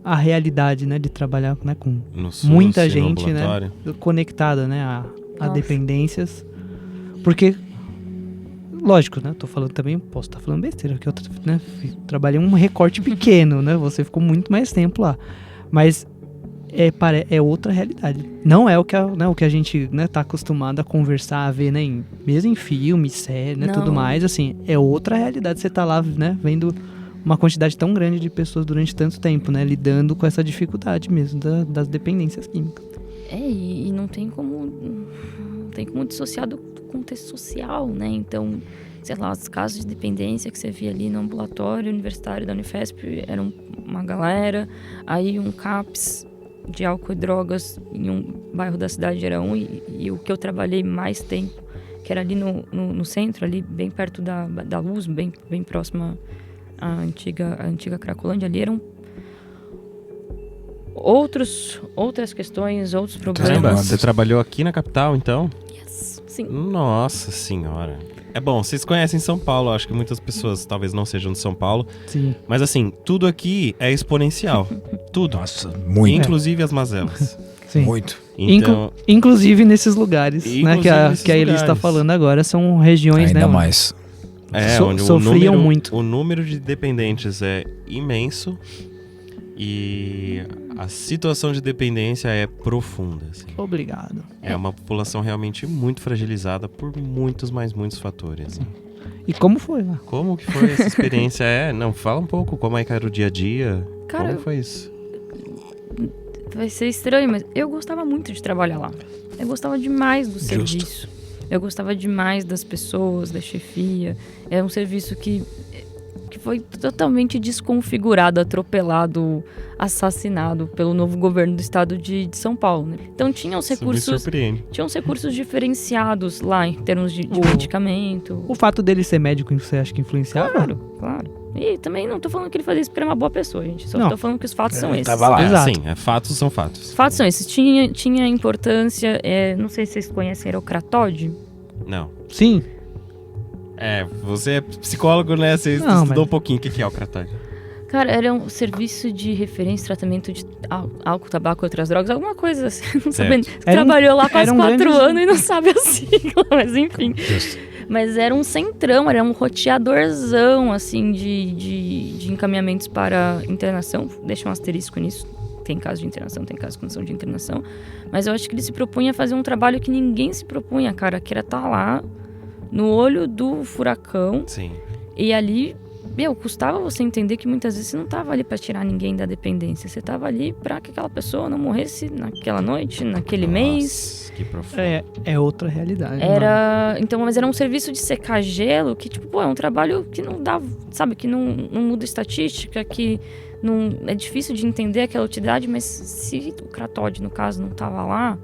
[SPEAKER 3] a realidade, né? De trabalhar, né? Com muita gente, né? Conectada, né? A dependências. Porque, lógico, né? Tô falando também, posso estar falando besteira, porque eu trabalhei um recorte pequeno, né? Você ficou muito mais tempo lá. Mas é outra realidade. Não é o que a gente, né, tá acostumado a conversar, a ver, né? Mesmo em filme, série, né? Tudo mais, assim. É outra realidade. Você tá lá, né? Vendo uma quantidade tão grande de pessoas durante tanto tempo, né? Lidando com essa dificuldade mesmo das dependências químicas.
[SPEAKER 1] E não tem como dissociar do contexto social, né? Então, sei lá, os casos de dependência que você via ali no ambulatório universitário da Unifesp eram uma galera, aí um CAPS de álcool e drogas em um bairro da cidade era um, e o que eu trabalhei mais tempo, que era ali no centro, ali bem perto da Luz, bem próxima à antiga Cracolândia, ali eram outras questões, outros problemas.
[SPEAKER 4] Caramba, você trabalhou aqui na capital, então?
[SPEAKER 1] Yes, sim.
[SPEAKER 4] Nossa senhora. É bom, vocês conhecem São Paulo, acho que muitas pessoas talvez não sejam de São Paulo.
[SPEAKER 3] Sim.
[SPEAKER 4] Mas assim, tudo aqui é exponencial. Tudo.
[SPEAKER 2] Nossa, muito.
[SPEAKER 4] Inclusive as mazelas.
[SPEAKER 3] Sim.
[SPEAKER 2] Muito.
[SPEAKER 4] Então,
[SPEAKER 3] Inclusive nesses lugares, né? Que a Elis está falando agora, são regiões,
[SPEAKER 2] Ainda
[SPEAKER 3] né?
[SPEAKER 2] mais.
[SPEAKER 4] onde
[SPEAKER 3] sofriam muito.
[SPEAKER 4] O número de dependentes é imenso e a situação de dependência é profunda. Assim.
[SPEAKER 3] Obrigado.
[SPEAKER 4] É uma população realmente muito fragilizada por muitos fatores. Né?
[SPEAKER 3] E como foi lá?
[SPEAKER 4] Como que foi essa experiência? Não, fala um pouco como é que era o dia a dia.
[SPEAKER 1] Cara,
[SPEAKER 4] como foi isso?
[SPEAKER 1] Vai ser estranho, mas eu gostava muito de trabalhar lá. Eu gostava demais do serviço. Eu gostava demais das pessoas, da chefia. É um serviço que foi totalmente desconfigurado, atropelado, assassinado pelo novo governo do estado de São Paulo. Né? Então tinham os recursos diferenciados lá em termos de medicamento.
[SPEAKER 3] O fato dele ser médico, você acha que influenciava?
[SPEAKER 1] Claro. E também não tô falando que ele fazia isso porque era uma boa pessoa, gente. Só tô falando que os fatos são esses.
[SPEAKER 2] Tava lá.
[SPEAKER 3] Exato.
[SPEAKER 4] Sim, fatos são fatos.
[SPEAKER 1] Fatos são esses. Tinha importância, não sei se vocês conhecem, era o Cratóide.
[SPEAKER 4] Não.
[SPEAKER 3] Sim.
[SPEAKER 4] Você é psicólogo, né? Você estudou um pouquinho. O que é o Cratóide?
[SPEAKER 1] Cara, era um serviço de referência, tratamento de álcool, tabaco e outras drogas, alguma coisa assim. Não sabendo. Trabalhou lá quase 4 anos e não sabe a sigla, mas enfim. Mas era um centrão, era um roteadorzão, assim, de encaminhamentos para internação. Deixa um asterisco nisso. Tem caso de internação, tem caso de condição de internação. Mas eu acho que ele se propunha a fazer um trabalho que ninguém se propunha, cara. Que era estar lá, no olho do furacão.
[SPEAKER 4] Sim.
[SPEAKER 1] E ali, custava você entender que muitas vezes você não estava ali para tirar ninguém da dependência. Você estava ali para que aquela pessoa não morresse naquela noite, naquele mês.
[SPEAKER 4] Que profundo.
[SPEAKER 3] É outra realidade.
[SPEAKER 1] Mas era um serviço de secar gelo que, é um trabalho que não dá, sabe, que não muda estatística, que não é difícil de entender aquela utilidade, mas se o Cratóide, no caso, não estava lá,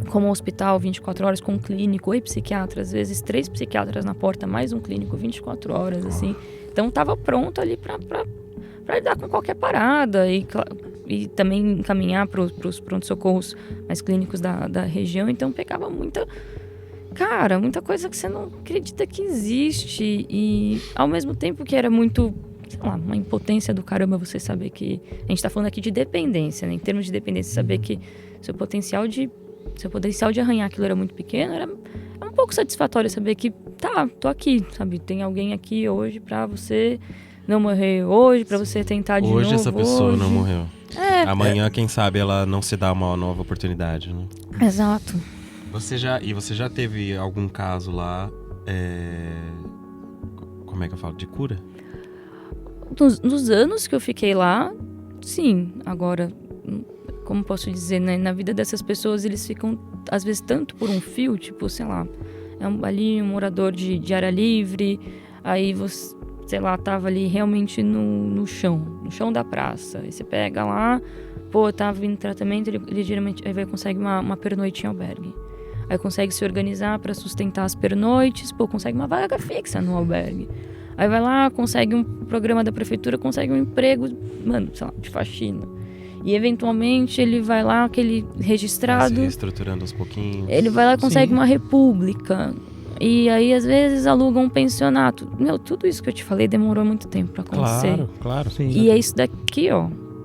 [SPEAKER 1] como um hospital 24 horas com um clínico e psiquiatra, às vezes 3 psiquiatras na porta, mais um clínico 24 horas, assim. Então estava pronto ali para lidar com qualquer parada e também encaminhar para os pronto-socorros mais clínicos da região. Então pegava muita coisa que você não acredita que existe. E ao mesmo tempo que era muito, sei lá, uma impotência do caramba você saber que... A gente está falando aqui de dependência, né? Em termos de dependência, saber que seu potencial de arranhar aquilo era muito pequeno, era um pouco satisfatório saber que, tô aqui, sabe? Tem alguém aqui hoje pra você não morrer hoje, pra você tentar de novo.
[SPEAKER 4] Hoje essa pessoa
[SPEAKER 1] hoje.
[SPEAKER 4] não morreu. Amanhã, quem sabe, ela não se dá uma nova oportunidade, né?
[SPEAKER 1] Exato.
[SPEAKER 4] Você já teve algum caso lá, como é que eu falo, de cura?
[SPEAKER 1] Nos anos que eu fiquei lá, sim. Agora, como posso dizer, né? Na vida dessas pessoas, eles ficam, às vezes, tanto por um fio, tipo, sei lá, ali um morador de área livre, aí você, sei lá, tava ali realmente no chão da praça. Aí você pega lá, tava em tratamento, ele geralmente aí consegue uma pernoite em albergue. Aí consegue se organizar para sustentar as pernoites, consegue uma vaga fixa no albergue. Aí vai lá, consegue um programa da prefeitura, consegue um emprego, sei lá, de faxina. E eventualmente ele vai lá, aquele registrado...
[SPEAKER 4] Se reestruturando aos pouquinhos.
[SPEAKER 1] Ele vai lá e consegue uma república. E aí, às vezes, aluga um pensionato. Tudo isso que eu te falei demorou muito tempo pra acontecer.
[SPEAKER 4] Claro.
[SPEAKER 3] Sim.
[SPEAKER 1] E é isso daqui,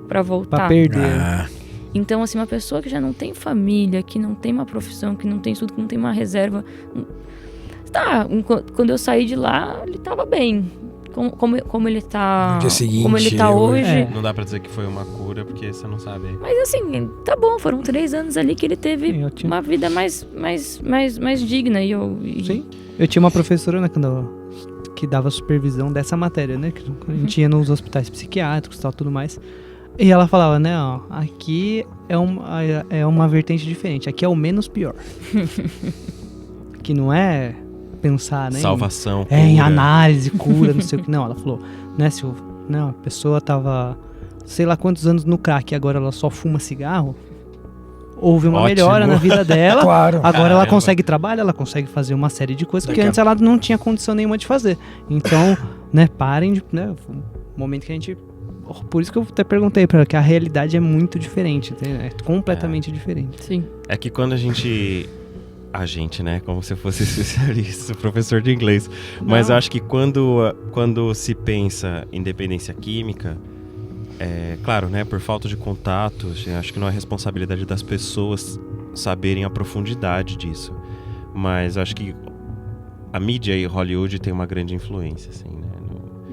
[SPEAKER 1] pra voltar.
[SPEAKER 3] Pra perder.
[SPEAKER 1] Então, assim, uma pessoa que já não tem família, que não tem uma profissão, que não tem estudo, que não tem uma reserva... Quando eu saí de lá, ele tava bem. Como ele tá...
[SPEAKER 2] No dia seguinte,
[SPEAKER 1] como ele tá hoje...
[SPEAKER 4] Não dá pra dizer que foi uma cura, porque você não sabe.
[SPEAKER 1] Mas assim, tá bom, foram 3 anos ali que ele teve uma vida mais digna.
[SPEAKER 3] Sim. Eu tinha uma professora, né, quando que dava supervisão dessa matéria, né? Que a gente ia nos hospitais psiquiátricos e tal, tudo mais. E ela falava, né, ó, aqui é uma vertente diferente, aqui é o menos pior. Que não é pensar, né?
[SPEAKER 4] Salvação,
[SPEAKER 3] em análise, cura, não sei o que. Não, ela falou, né, Silvio? Não, a pessoa tava, sei lá quantos anos no crack e agora ela só fuma cigarro. Houve uma melhora na vida dela.
[SPEAKER 2] Claro.
[SPEAKER 3] Agora ela consegue trabalhar, ela consegue fazer uma série de coisas, porque antes ela não tinha condição nenhuma de fazer. Então, né, parem de... Né, o momento que a gente... Por isso que eu até perguntei pra ela, que a realidade é muito diferente, é completamente diferente.
[SPEAKER 1] Sim.
[SPEAKER 4] É que quando a gente, né, como se fosse especialista, professor de inglês, mas eu acho que quando se pensa em dependência química, claro, né, por falta de contato, acho que não é responsabilidade das pessoas saberem a profundidade disso, mas acho que a mídia e Hollywood tem uma grande influência, assim, né?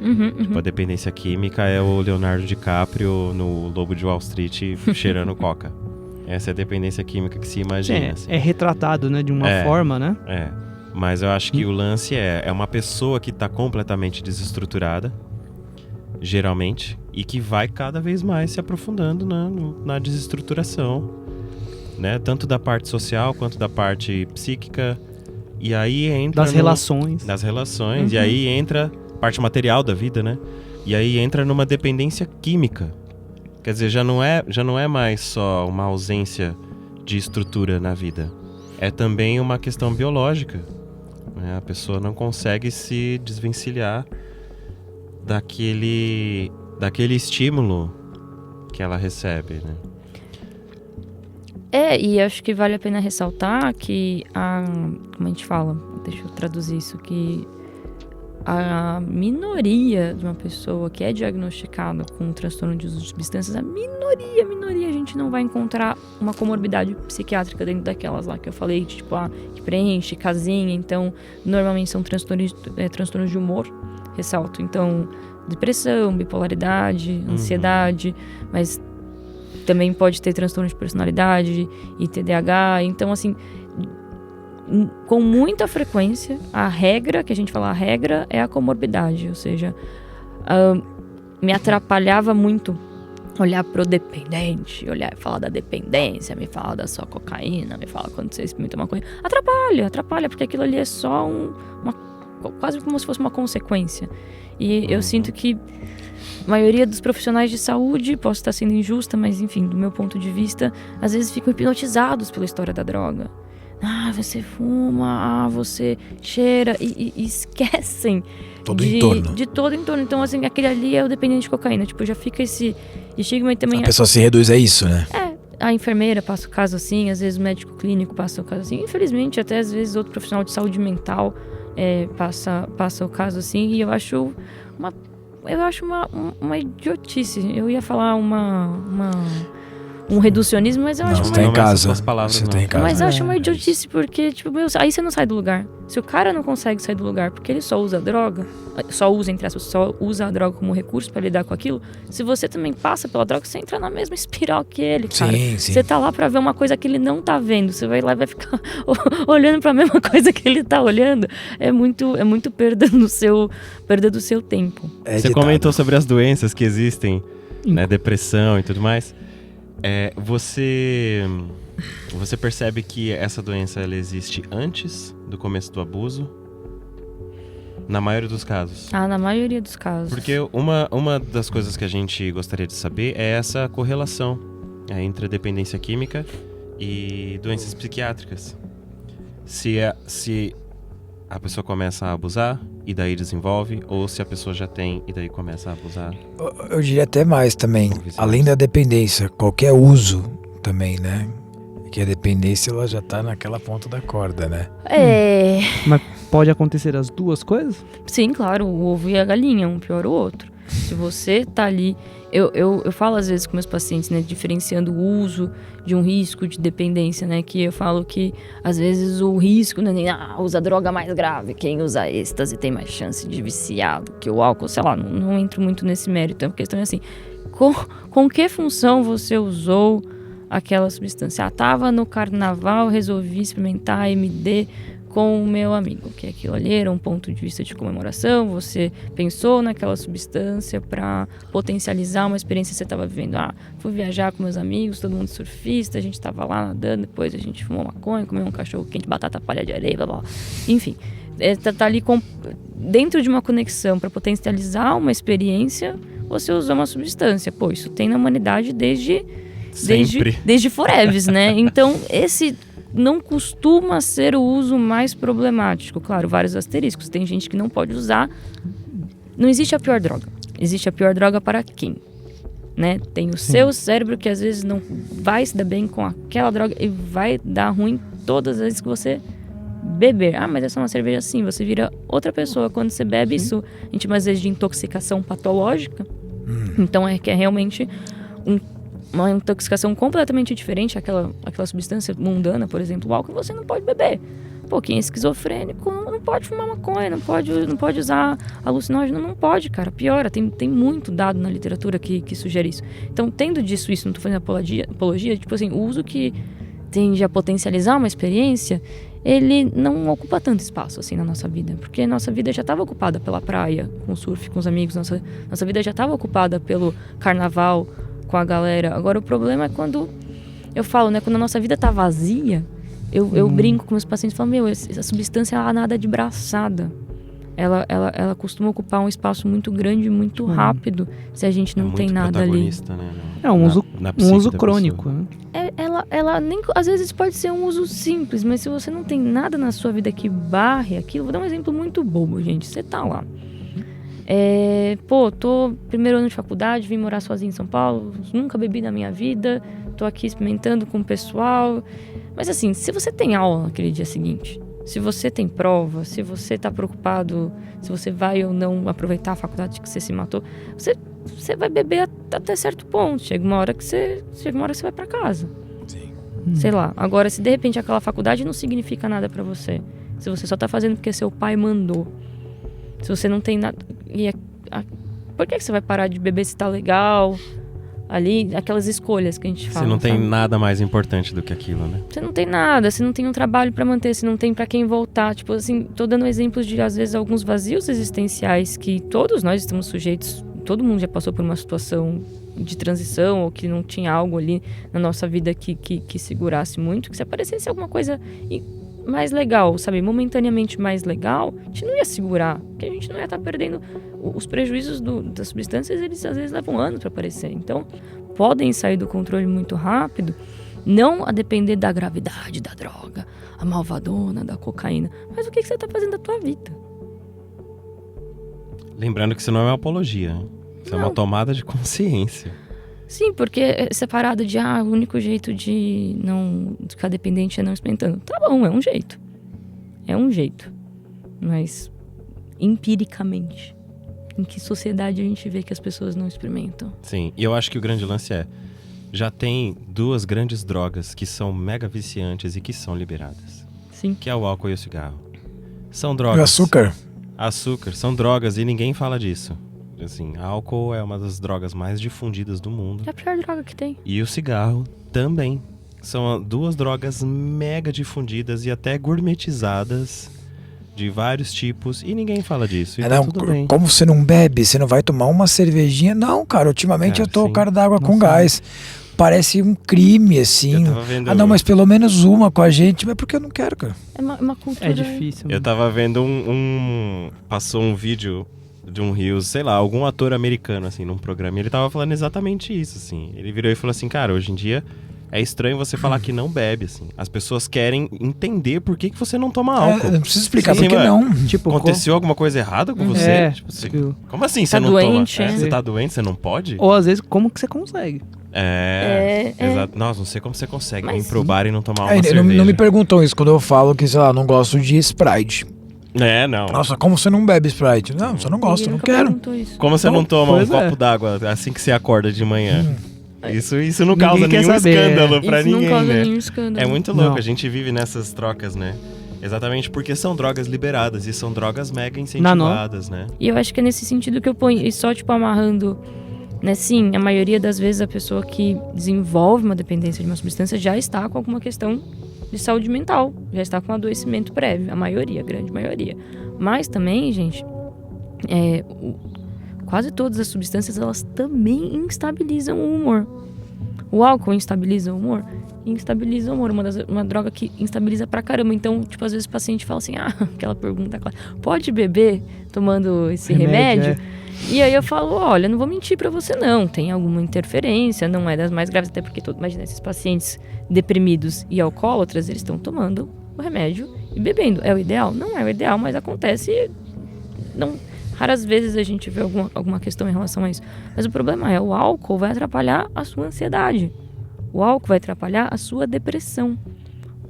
[SPEAKER 4] Tipo, a dependência química é o Leonardo DiCaprio no Lobo de Wall Street cheirando coca. Essa é a dependência química que se imagina.
[SPEAKER 3] Sim, é retratado, né, de uma forma, né?
[SPEAKER 4] Mas eu acho que o lance é uma pessoa que está completamente desestruturada, geralmente, e que vai cada vez mais se aprofundando na desestruturação, né? Tanto da parte social quanto da parte psíquica. E aí entra... Das relações. E aí entra... parte material da vida, né? E aí entra numa dependência química. Quer dizer, já não é mais só uma ausência de estrutura na vida. É também uma questão biológica, né? A pessoa não consegue se desvencilhar daquele estímulo que ela recebe, né?
[SPEAKER 1] E acho que vale a pena ressaltar que como a gente fala, deixa eu traduzir isso, que a minoria de uma pessoa que é diagnosticada com um transtorno de uso de substâncias, a minoria, a gente não vai encontrar uma comorbidade psiquiátrica dentro daquelas lá que eu falei, tipo, que preenche, casinha. Então, normalmente são transtornos de humor, ressalto. Então, depressão, bipolaridade, ansiedade, mas também pode ter transtorno de personalidade e TDAH. Então, assim, com muita frequência, a regra é a comorbidade, ou seja, me atrapalhava muito olhar pro dependente, olhar e falar da dependência, me falar da sua cocaína, me falar quando você experimenta maconha. Atrapalha, porque aquilo ali é só quase como se fosse uma consequência. E eu sinto que a maioria dos profissionais de saúde, posso estar sendo injusta, mas enfim, do meu ponto de vista, às vezes ficam hipnotizados pela história da droga. Você fuma, você cheira, e esquecem de todo o entorno. Então, assim, aquele ali é o dependente de cocaína. Tipo, já fica esse estigma e também...
[SPEAKER 2] A pessoa se reduz a isso, né?
[SPEAKER 1] A enfermeira passa o caso assim, às vezes o médico clínico passa o caso assim. Infelizmente, até às vezes outro profissional de saúde mental passa o caso assim. E eu acho uma idiotice. Eu ia falar um reducionismo, mas eu acho
[SPEAKER 2] você tem em casa.
[SPEAKER 1] Mas eu acho uma idiotice, porque, tipo, aí você não sai do lugar. Se o cara não consegue sair do lugar porque ele só usa a droga, só usa a droga como recurso pra lidar com aquilo, se você também passa pela droga, você entra na mesma espiral que ele, cara.
[SPEAKER 2] Sim.
[SPEAKER 1] Você tá lá pra ver uma coisa que ele não tá vendo, você vai lá e vai ficar olhando pra mesma coisa que ele tá olhando. É muito perda do seu tempo.
[SPEAKER 4] Você comentou sobre as doenças que existem, né, depressão e tudo mais. Você percebe que essa doença ela existe antes do começo do abuso? Na maioria dos casos.
[SPEAKER 1] Na maioria dos casos.
[SPEAKER 4] Porque uma das coisas que a gente gostaria de saber é essa correlação entre a dependência química e doenças psiquiátricas. Se a pessoa começa a abusar e daí desenvolve, ou se a pessoa já tem e daí começa a abusar.
[SPEAKER 2] Eu diria até mais também, além da dependência, qualquer uso também, né? Que a dependência ela já tá naquela ponta da corda, né?
[SPEAKER 3] Mas pode acontecer as duas coisas?
[SPEAKER 1] Sim, claro, o ovo e a galinha, um pior o outro. Se você tá ali... Eu falo às vezes com meus pacientes, né, diferenciando o uso de um risco de dependência, né, que eu falo que às vezes o risco, né, usa droga mais grave, quem usa êxtase tem mais chance de viciar do que o álcool, sei lá, não entro muito nesse mérito, a questão é assim, com que função você usou aquela substância? Tava no carnaval, resolvi experimentar MD, com o meu amigo, que aquilo ali era um ponto de vista de comemoração, você pensou naquela substância para potencializar uma experiência que você estava vivendo. Fui viajar com meus amigos, todo mundo surfista, a gente estava lá nadando, depois a gente fumou maconha, comeu um cachorro quente, batata palha de areia, blá blá. Enfim, tá ali dentro de uma conexão para potencializar uma experiência, você usou uma substância. Pô, isso tem na humanidade desde forever, né? Então, esse não costuma ser o uso mais problemático. Claro, vários asteriscos. Tem gente que não pode usar. Não existe a pior droga. Existe a pior droga para quem? Né? Tem o seu cérebro que às vezes não vai se dar bem com aquela droga e vai dar ruim todas as vezes que você beber. Mas é só uma cerveja assim. Você vira outra pessoa quando você bebe. Isso a gente chama às vezes de intoxicação patológica. Então é que é realmente uma intoxicação completamente diferente, aquela substância mundana, por exemplo, o álcool, você não pode beber. Pô, quem é esquizofrênico não pode fumar maconha, não pode usar alucinógeno, não pode, cara, piora. Tem muito dado na literatura que sugere isso. Então, tendo disso isso, não tô fazendo apologia, tipo assim, o uso que tende a potencializar uma experiência, ele não ocupa tanto espaço assim na nossa vida, porque nossa vida já estava ocupada pela praia, com o surf, com os amigos, nossa vida já estava ocupada pelo carnaval, com a galera. Agora o problema é quando eu falo, né, quando a nossa vida tá vazia, eu brinco com meus pacientes e falo, essa substância ela nada de braçada. Ela costuma ocupar um espaço muito grande, muito rápido, se a gente não tem nada ali.
[SPEAKER 4] Né?
[SPEAKER 3] É um uso crônico, né?
[SPEAKER 1] Ela nem, às vezes pode ser um uso simples, mas se você não tem nada na sua vida que barre aquilo, vou dar um exemplo muito bobo, gente. Você tá lá. Tô primeiro ano de faculdade, vim morar sozinho em São Paulo, nunca bebi na minha vida, tô aqui experimentando com o pessoal. Mas assim, se você tem aula naquele dia seguinte, se você tem prova, se você tá preocupado, se você vai ou não aproveitar a faculdade que você se matou, você vai beber até certo ponto. Chega uma hora que você vai pra casa.
[SPEAKER 2] Sim.
[SPEAKER 1] Sei lá. Agora, se de repente aquela faculdade não significa nada pra você, se você só tá fazendo porque seu pai mandou, se você não tem nada... Por que você vai parar de beber se tá legal? Ali, aquelas escolhas que a gente fala.
[SPEAKER 4] Você não tem
[SPEAKER 1] sabe?
[SPEAKER 4] nada mais importante do que aquilo, né?
[SPEAKER 1] Você não tem nada, você não tem um trabalho pra manter, você não tem pra quem voltar. Tipo assim, tô dando exemplos de, às vezes, alguns vazios existenciais que todos nós estamos sujeitos. Todo mundo já passou por uma situação de transição ou que não tinha algo ali na nossa vida que segurasse muito. Que se aparecesse alguma coisa mais legal, sabe, momentaneamente mais legal, a gente não ia segurar, porque a gente não ia estar perdendo os prejuízos das substâncias, eles às vezes levam anos para aparecer, então podem sair do controle muito rápido, não a depender da gravidade da droga, a malvadona da cocaína, mas o que você está fazendo da tua vida?
[SPEAKER 4] Lembrando que isso não é uma apologia, hein? Isso é uma tomada de consciência.
[SPEAKER 1] Sim, porque essa parada de o único jeito de não ficar dependente é não experimentando. Tá bom, é um jeito. É um jeito. Mas, empiricamente, em que sociedade a gente vê que as pessoas não experimentam?
[SPEAKER 4] Sim, e eu acho que o grande lance já tem duas grandes drogas que são mega viciantes e que são liberadas.
[SPEAKER 1] Sim.
[SPEAKER 4] Que é o álcool e o cigarro. São drogas.
[SPEAKER 2] E o açúcar?
[SPEAKER 4] Açúcar, são drogas e ninguém fala disso. Assim, álcool é uma das drogas mais difundidas do mundo.
[SPEAKER 1] É a pior droga que tem.
[SPEAKER 4] E o cigarro também. São duas drogas mega difundidas e até gourmetizadas, de vários tipos, e ninguém fala disso. E tá tudo bem.
[SPEAKER 2] Como você não bebe? Você não vai tomar uma cervejinha? Não, cara, ultimamente eu tô
[SPEAKER 4] sim.
[SPEAKER 2] cara d'água com gás. Parece um crime, assim.
[SPEAKER 4] Eu tava vendo...
[SPEAKER 2] não, mas pelo menos uma com a gente. Mas porque eu não quero, cara.
[SPEAKER 1] É uma cultura...
[SPEAKER 3] É difícil.
[SPEAKER 4] Eu tava vendo passou um vídeo de um Reels, sei lá, algum ator americano, assim, num programa, e ele tava falando exatamente isso, assim. Ele virou e falou assim, cara, hoje em dia é estranho você falar que não bebe, assim. As pessoas querem entender por que você não toma álcool.
[SPEAKER 2] Não preciso explicar
[SPEAKER 4] Sim,
[SPEAKER 2] por que não.
[SPEAKER 4] Tipo, aconteceu alguma coisa errada com você? Tipo, como assim você não
[SPEAKER 1] doente,
[SPEAKER 4] toma?
[SPEAKER 1] é?
[SPEAKER 4] Você tá doente, você não pode?
[SPEAKER 3] Ou às vezes, como que você consegue?
[SPEAKER 4] Exato. Nossa, não sei como você consegue
[SPEAKER 1] Mas
[SPEAKER 4] ir pro bar e não tomar uma cerveja.
[SPEAKER 2] Não me perguntam isso quando eu falo que, sei lá, não gosto de Sprite.
[SPEAKER 4] Não.
[SPEAKER 2] Nossa, como você não bebe Sprite? Não, só não gosto, não quero.
[SPEAKER 4] Como você não toma um
[SPEAKER 3] pois é.
[SPEAKER 4] copo d'água assim que você acorda de manhã? Isso não causa
[SPEAKER 3] Ninguém quer
[SPEAKER 4] nenhum
[SPEAKER 3] saber,
[SPEAKER 4] escândalo pra
[SPEAKER 1] Isso
[SPEAKER 4] ninguém,
[SPEAKER 1] não causa
[SPEAKER 4] né?
[SPEAKER 1] nenhum escândalo.
[SPEAKER 4] É muito louco,
[SPEAKER 3] Não.
[SPEAKER 4] a gente vive nessas trocas, né? Exatamente porque são drogas liberadas e são drogas mega incentivadas, né?
[SPEAKER 1] E eu acho que é nesse sentido que eu ponho, e só tipo amarrando, né? Sim, a maioria das vezes a pessoa que desenvolve uma dependência de uma substância já está com alguma questão de saúde mental, já está com adoecimento prévio, a grande maioria. Mas também, gente, quase todas as substâncias, elas também instabilizam o humor. O álcool instabiliza o humor? Instabiliza o humor, uma droga que instabiliza pra caramba. Então, tipo, às vezes o paciente fala assim, aquela pergunta, pode beber tomando esse remédio? E aí eu falo, olha, não vou mentir pra você não, tem alguma interferência, não é das mais graves, até porque, imagina, esses pacientes deprimidos e alcoólatras, eles estão tomando o remédio e bebendo. É o ideal? Não é o ideal, mas acontece, raras vezes a gente vê alguma questão em relação a isso. Mas o problema o álcool vai atrapalhar a sua ansiedade. O álcool vai atrapalhar a sua depressão.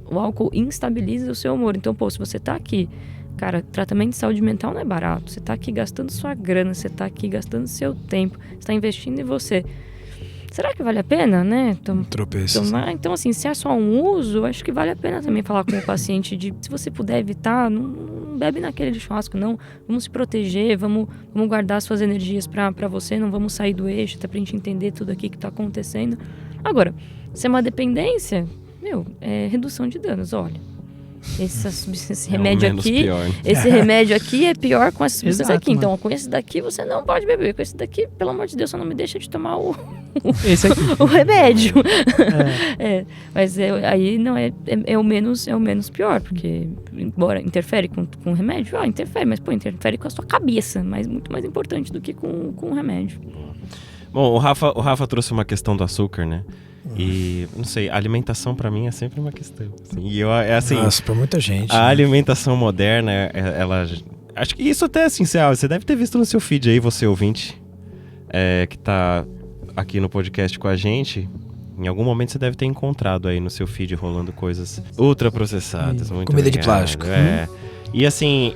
[SPEAKER 1] O álcool instabiliza o seu humor. Então, se você tá aqui, cara, tratamento de saúde mental não é barato. Você tá aqui gastando sua grana, você tá aqui gastando seu tempo, você tá investindo em você. Será que vale a pena, né? Tomar? Então, assim, se é só um uso, acho que vale a pena também falar com o paciente se você puder evitar, não bebe naquele churrasco, não. Vamos se proteger, vamos guardar suas energias pra você, não vamos sair do eixo, até pra gente entender tudo aqui que tá acontecendo. Agora, se é uma dependência, é redução de danos, olha. Esse remédio aqui, pior, né? Esse remédio aqui é pior com essa substância aqui. Então, com esse daqui você não pode beber. Com esse daqui, pelo amor de Deus, só não me deixa de tomar
[SPEAKER 3] esse aqui.
[SPEAKER 1] o remédio. Mas aí não é o menos pior, porque embora interfere com o remédio, interfere, mas interfere com a sua cabeça, mas muito mais importante do que com o remédio.
[SPEAKER 4] Bom, o Rafa trouxe uma questão do açúcar, né? E, não sei, a alimentação pra mim é sempre uma questão. Assim, e
[SPEAKER 2] nossa, pra muita gente.
[SPEAKER 4] A alimentação moderna, ela... Acho que isso até é assim, você deve ter visto no seu feed aí, você ouvinte, que tá aqui no podcast com a gente. Em algum momento você deve ter encontrado aí no seu feed rolando coisas ultraprocessadas. Muito
[SPEAKER 2] comida de plástico.
[SPEAKER 4] E assim,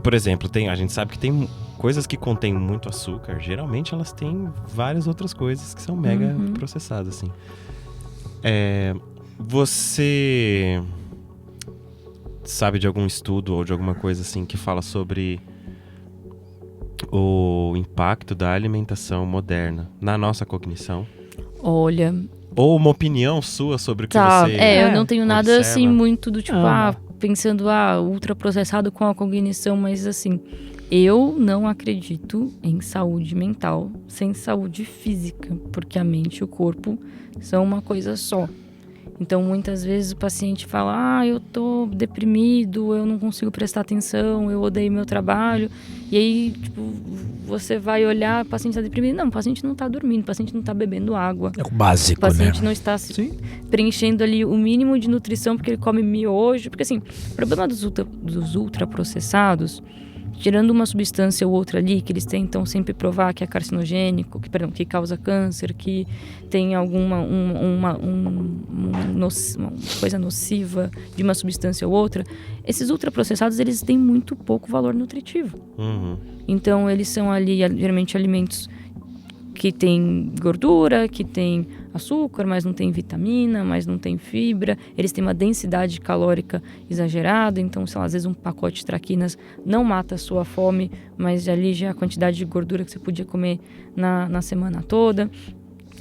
[SPEAKER 4] por exemplo, a gente sabe que tem coisas que contêm muito açúcar, geralmente elas têm várias outras coisas que são mega processadas, assim. Você sabe de algum estudo ou de alguma coisa assim que fala sobre o impacto da alimentação moderna na nossa cognição?
[SPEAKER 1] Olha...
[SPEAKER 4] Ou uma opinião sua sobre o que você
[SPEAKER 1] eu não tenho nada observa. Assim muito do tipo, pensando, ultraprocessado com a cognição, mas assim... Eu não acredito em saúde mental sem saúde física, porque a mente e o corpo são uma coisa só. Então, muitas vezes o paciente fala, eu tô deprimido, eu não consigo prestar atenção, eu odeio meu trabalho. E aí, você vai olhar, o paciente tá deprimido. Não, o paciente não tá dormindo, o paciente não tá bebendo água.
[SPEAKER 2] É o básico,
[SPEAKER 1] né? O paciente não está preenchendo ali o mínimo de nutrição porque ele come miojo. Porque, assim, o problema dos ultraprocessados... Tirando uma substância ou outra ali, que eles tentam sempre provar que é carcinogênico, que causa câncer, que tem alguma uma coisa nociva de uma substância ou outra, esses ultraprocessados, eles têm muito pouco valor nutritivo. Então, eles são ali, geralmente, alimentos que tem gordura, que tem açúcar, mas não tem vitamina, mas não tem fibra. Eles têm uma densidade calórica exagerada, então, sei lá, às vezes um pacote de traquinas não mata a sua fome, mas ali já a quantidade de gordura que você podia comer na semana toda.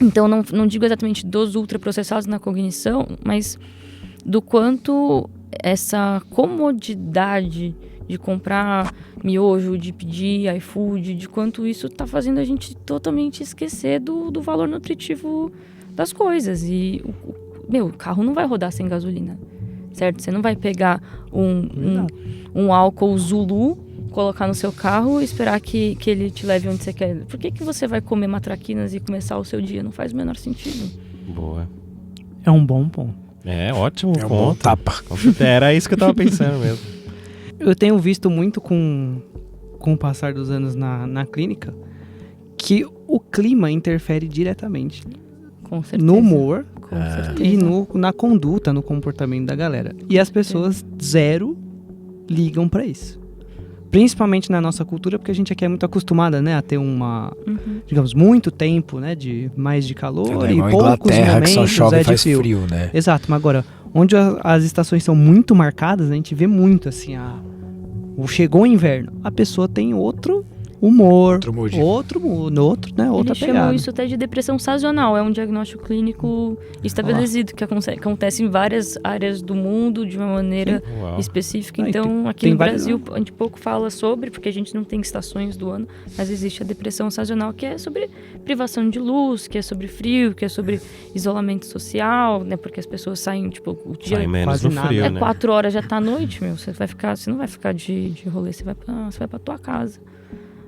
[SPEAKER 1] Então, não digo exatamente dos ultraprocessados na cognição, mas do quanto essa comodidade de comprar miojo, de pedir iFood, de quanto isso tá fazendo a gente totalmente esquecer do valor nutritivo das coisas. E o carro não vai rodar sem gasolina, certo? Você não vai pegar um álcool Zulu, colocar no seu carro e esperar que ele te leve onde você quer. Por que você vai comer matraquinas e começar o seu dia? Não faz o menor sentido.
[SPEAKER 4] Boa.
[SPEAKER 3] É um bom ponto.
[SPEAKER 4] Ótimo ponto.
[SPEAKER 2] Um bom tapa.
[SPEAKER 4] Era isso que eu tava pensando mesmo.
[SPEAKER 3] Eu tenho visto muito com o passar dos anos na clínica que o clima interfere diretamente
[SPEAKER 1] com certeza.
[SPEAKER 3] No humor
[SPEAKER 1] com certeza.
[SPEAKER 3] E na conduta, no comportamento da galera. E as pessoas zero ligam pra isso. Principalmente na nossa cultura, porque a gente aqui é muito acostumada, né, a ter digamos, muito tempo, né, mais de calor e poucos momentos
[SPEAKER 2] que só chove e faz
[SPEAKER 3] de
[SPEAKER 2] frio, né?
[SPEAKER 3] Exato, mas agora, onde as estações são muito marcadas, a gente vê muito assim, chegou o inverno, a pessoa tem outro humor,
[SPEAKER 2] Outro mood.
[SPEAKER 3] outra
[SPEAKER 1] Eles
[SPEAKER 3] pegada.
[SPEAKER 1] chamam isso até de depressão sazonal. É um diagnóstico clínico estabelecido, que acontece em várias áreas do mundo de uma maneira específica. Então, aqui no Brasil, a gente pouco fala sobre, porque a gente não tem estações do ano, mas existe a depressão sazonal, que é sobre privação de luz, que é sobre frio, que é sobre isolamento social, né? Porque as pessoas saem, tipo, o dia...
[SPEAKER 4] Sai menos no frio, né?
[SPEAKER 1] 4 horas já tá à noite, meu. Você não vai ficar de rolê, você vai pra tua casa.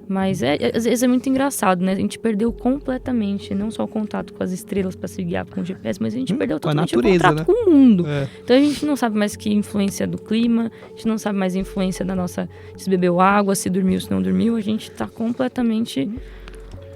[SPEAKER 1] Mas às vezes é muito engraçado, né? A gente perdeu completamente, não só o contato com as estrelas para se guiar com o GPS, mas a gente perdeu totalmente o contato com o mundo. Então a gente não sabe mais que influência do clima, a gente não sabe mais a influência da nossa... Se bebeu água, se dormiu, se não dormiu, a gente tá completamente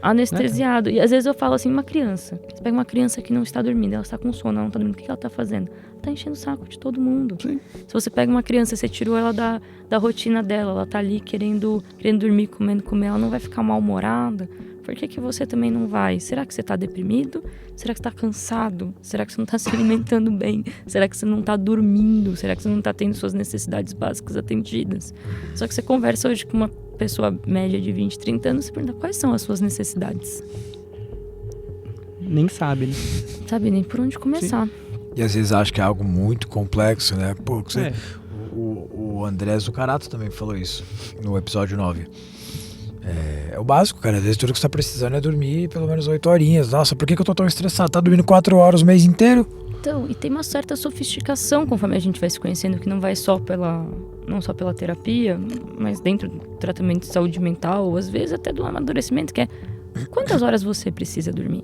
[SPEAKER 1] anestesiado. E às vezes eu falo assim, uma criança. Você pega uma criança que não está dormindo, ela está com sono, ela não está dormindo, o que ela está fazendo? Ela tá enchendo o saco de todo mundo. Sim. Se você pega uma criança, você tirou ela da rotina dela, ela tá ali querendo dormir, comendo, ela não vai ficar mal-humorada. Por que você também não vai? Será que você tá deprimido? Será que você tá cansado? Será que você não tá se alimentando bem? Será que você não tá dormindo? Será que você não tá tendo suas necessidades básicas atendidas? Só que você conversa hoje com uma pessoa média de 20, 30 anos e pergunta quais são as suas necessidades.
[SPEAKER 3] Nem sabe, né?
[SPEAKER 1] Sabe nem por onde começar.
[SPEAKER 2] Sim. E às vezes acho que é algo muito complexo, né? Pô, o André Zucarato também falou isso no episódio 9. É o básico, cara. Às vezes tudo que você tá precisando é dormir pelo menos 8 horinhas. Nossa, por que eu tô tão estressado? Tá dormindo 4 horas o mês inteiro?
[SPEAKER 1] Então, e tem uma certa sofisticação conforme a gente vai se conhecendo, que não vai não só pela terapia, mas dentro do tratamento de saúde mental, ou às vezes até do amadurecimento, que é quantas horas você precisa dormir?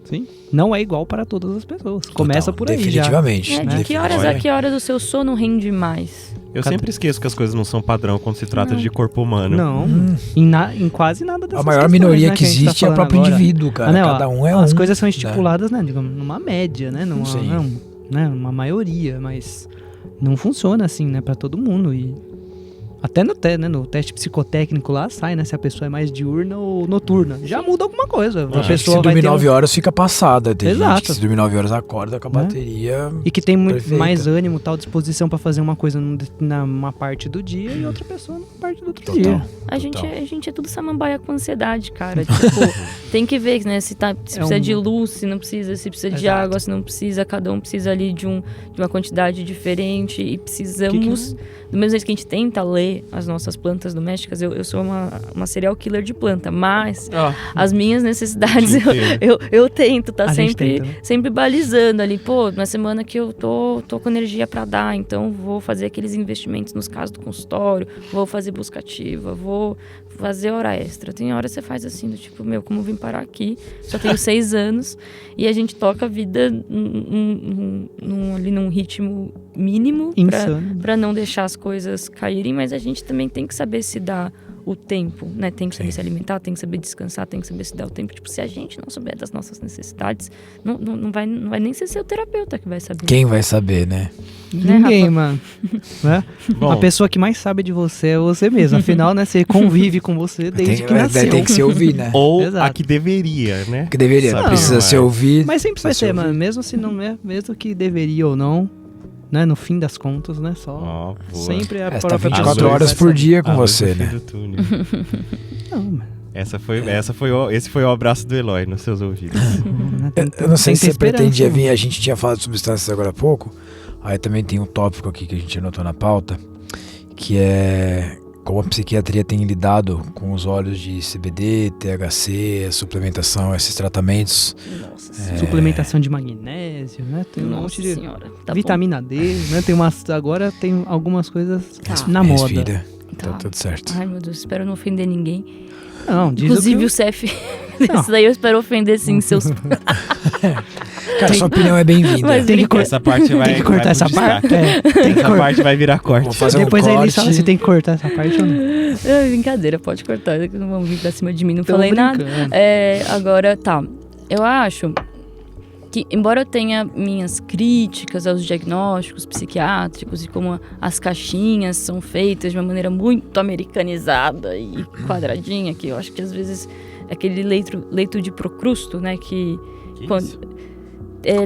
[SPEAKER 3] Sim. Não é igual para todas as pessoas. Começa por aí
[SPEAKER 2] definitivamente,
[SPEAKER 1] já. De que horas a que horas o seu sono rende mais?
[SPEAKER 4] Eu sempre esqueço que as coisas não são padrão quando se trata de corpo humano.
[SPEAKER 3] Não, em quase nada dessas
[SPEAKER 2] A maior minoria que existe é o próprio indivíduo, cara. Cada um é
[SPEAKER 3] As coisas são estipuladas, né, digamos, numa média, né, numa maioria, mas não funciona assim, né, para todo mundo. E até no teste psicotécnico lá sai, né, se a pessoa é mais diurna ou noturna. Já muda alguma coisa. A pessoa
[SPEAKER 2] se dormir 9 horas fica passada. Tem
[SPEAKER 3] Exato.
[SPEAKER 2] gente que se dormir 9 horas acorda com a bateria
[SPEAKER 3] e que tem muito mais ânimo, tal disposição pra fazer uma coisa numa parte do dia e outra pessoa numa parte do outro dia.
[SPEAKER 1] A gente é tudo samambaia com ansiedade, cara. Tipo, tem que ver, né, se precisa de luz, se não precisa, se precisa de água, se não precisa. Cada um precisa ali de uma quantidade diferente e precisamos... Do mesmo jeito que a gente tenta ler as nossas plantas domésticas, eu sou uma serial killer de planta, mas as minhas necessidades eu tento, sempre balizando ali. Pô, na semana que eu tô com energia pra dar, então vou fazer aqueles investimentos nos casos do consultório, vou fazer busca ativa, vou fazer hora extra. Tem hora que você faz assim, do tipo, como vim parar aqui, só tenho 6 anos, e a gente toca a vida ali num ritmo mínimo pra não deixar as coisas caírem, mas a gente também tem que saber se dar o tempo, né? Tem que saber se alimentar, tem que saber descansar, tem que saber se dar o tempo. Tipo, se a gente não souber das nossas necessidades, não vai nem ser seu terapeuta que vai saber.
[SPEAKER 2] Quem vai saber, né?
[SPEAKER 3] Ninguém, mano. Né? A pessoa que mais sabe de você é você mesmo. Afinal, né? Você convive com você desde que nasceu.
[SPEAKER 2] Tem que se ouvir, né?
[SPEAKER 4] Ou a que deveria, né?
[SPEAKER 2] Que deveria. Não, precisa se ouvir.
[SPEAKER 3] Mas sempre vai ser, mano. Mesmo se não é, mesmo que deveria ou não, né? No fim das contas, né? Só sempre a própria
[SPEAKER 2] 24 horas por dia com você, né?
[SPEAKER 3] Não, mano.
[SPEAKER 4] Esse foi o abraço do Eloy nos seus ouvidos.
[SPEAKER 2] Eu não sei se você pretendia vir, a gente tinha falado de substâncias agora há pouco. Aí também tem um tópico aqui que a gente anotou na pauta, que é como a psiquiatria tem lidado com os óleos de CBD, THC, a suplementação, esses tratamentos.
[SPEAKER 1] Nossa,
[SPEAKER 3] suplementação de magnésio, né? Tem um monte de vitamina D, né? Agora tem algumas coisas na moda.
[SPEAKER 2] Vida. Tá tudo certo.
[SPEAKER 1] Ai, meu Deus, espero não ofender ninguém.
[SPEAKER 3] Não,
[SPEAKER 1] inclusive o CEF. Isso daí eu espero ofender sim seus...
[SPEAKER 2] Cara, sua opinião é bem-vinda.
[SPEAKER 4] Essa parte vai...
[SPEAKER 3] Tem que cortar essa parte.
[SPEAKER 4] Essa parte vai virar corte.
[SPEAKER 2] Vou fazer
[SPEAKER 3] depois
[SPEAKER 2] corte.
[SPEAKER 3] Ele fala se tem que cortar essa parte ou não.
[SPEAKER 1] É brincadeira, pode cortar. Não vamos vir pra cima de mim, não falei nada. Agora, tá. Eu acho que, embora eu tenha minhas críticas aos diagnósticos psiquiátricos e como as caixinhas são feitas de uma maneira muito americanizada e quadradinha, que eu acho que às vezes é aquele leito de Procrusto, né,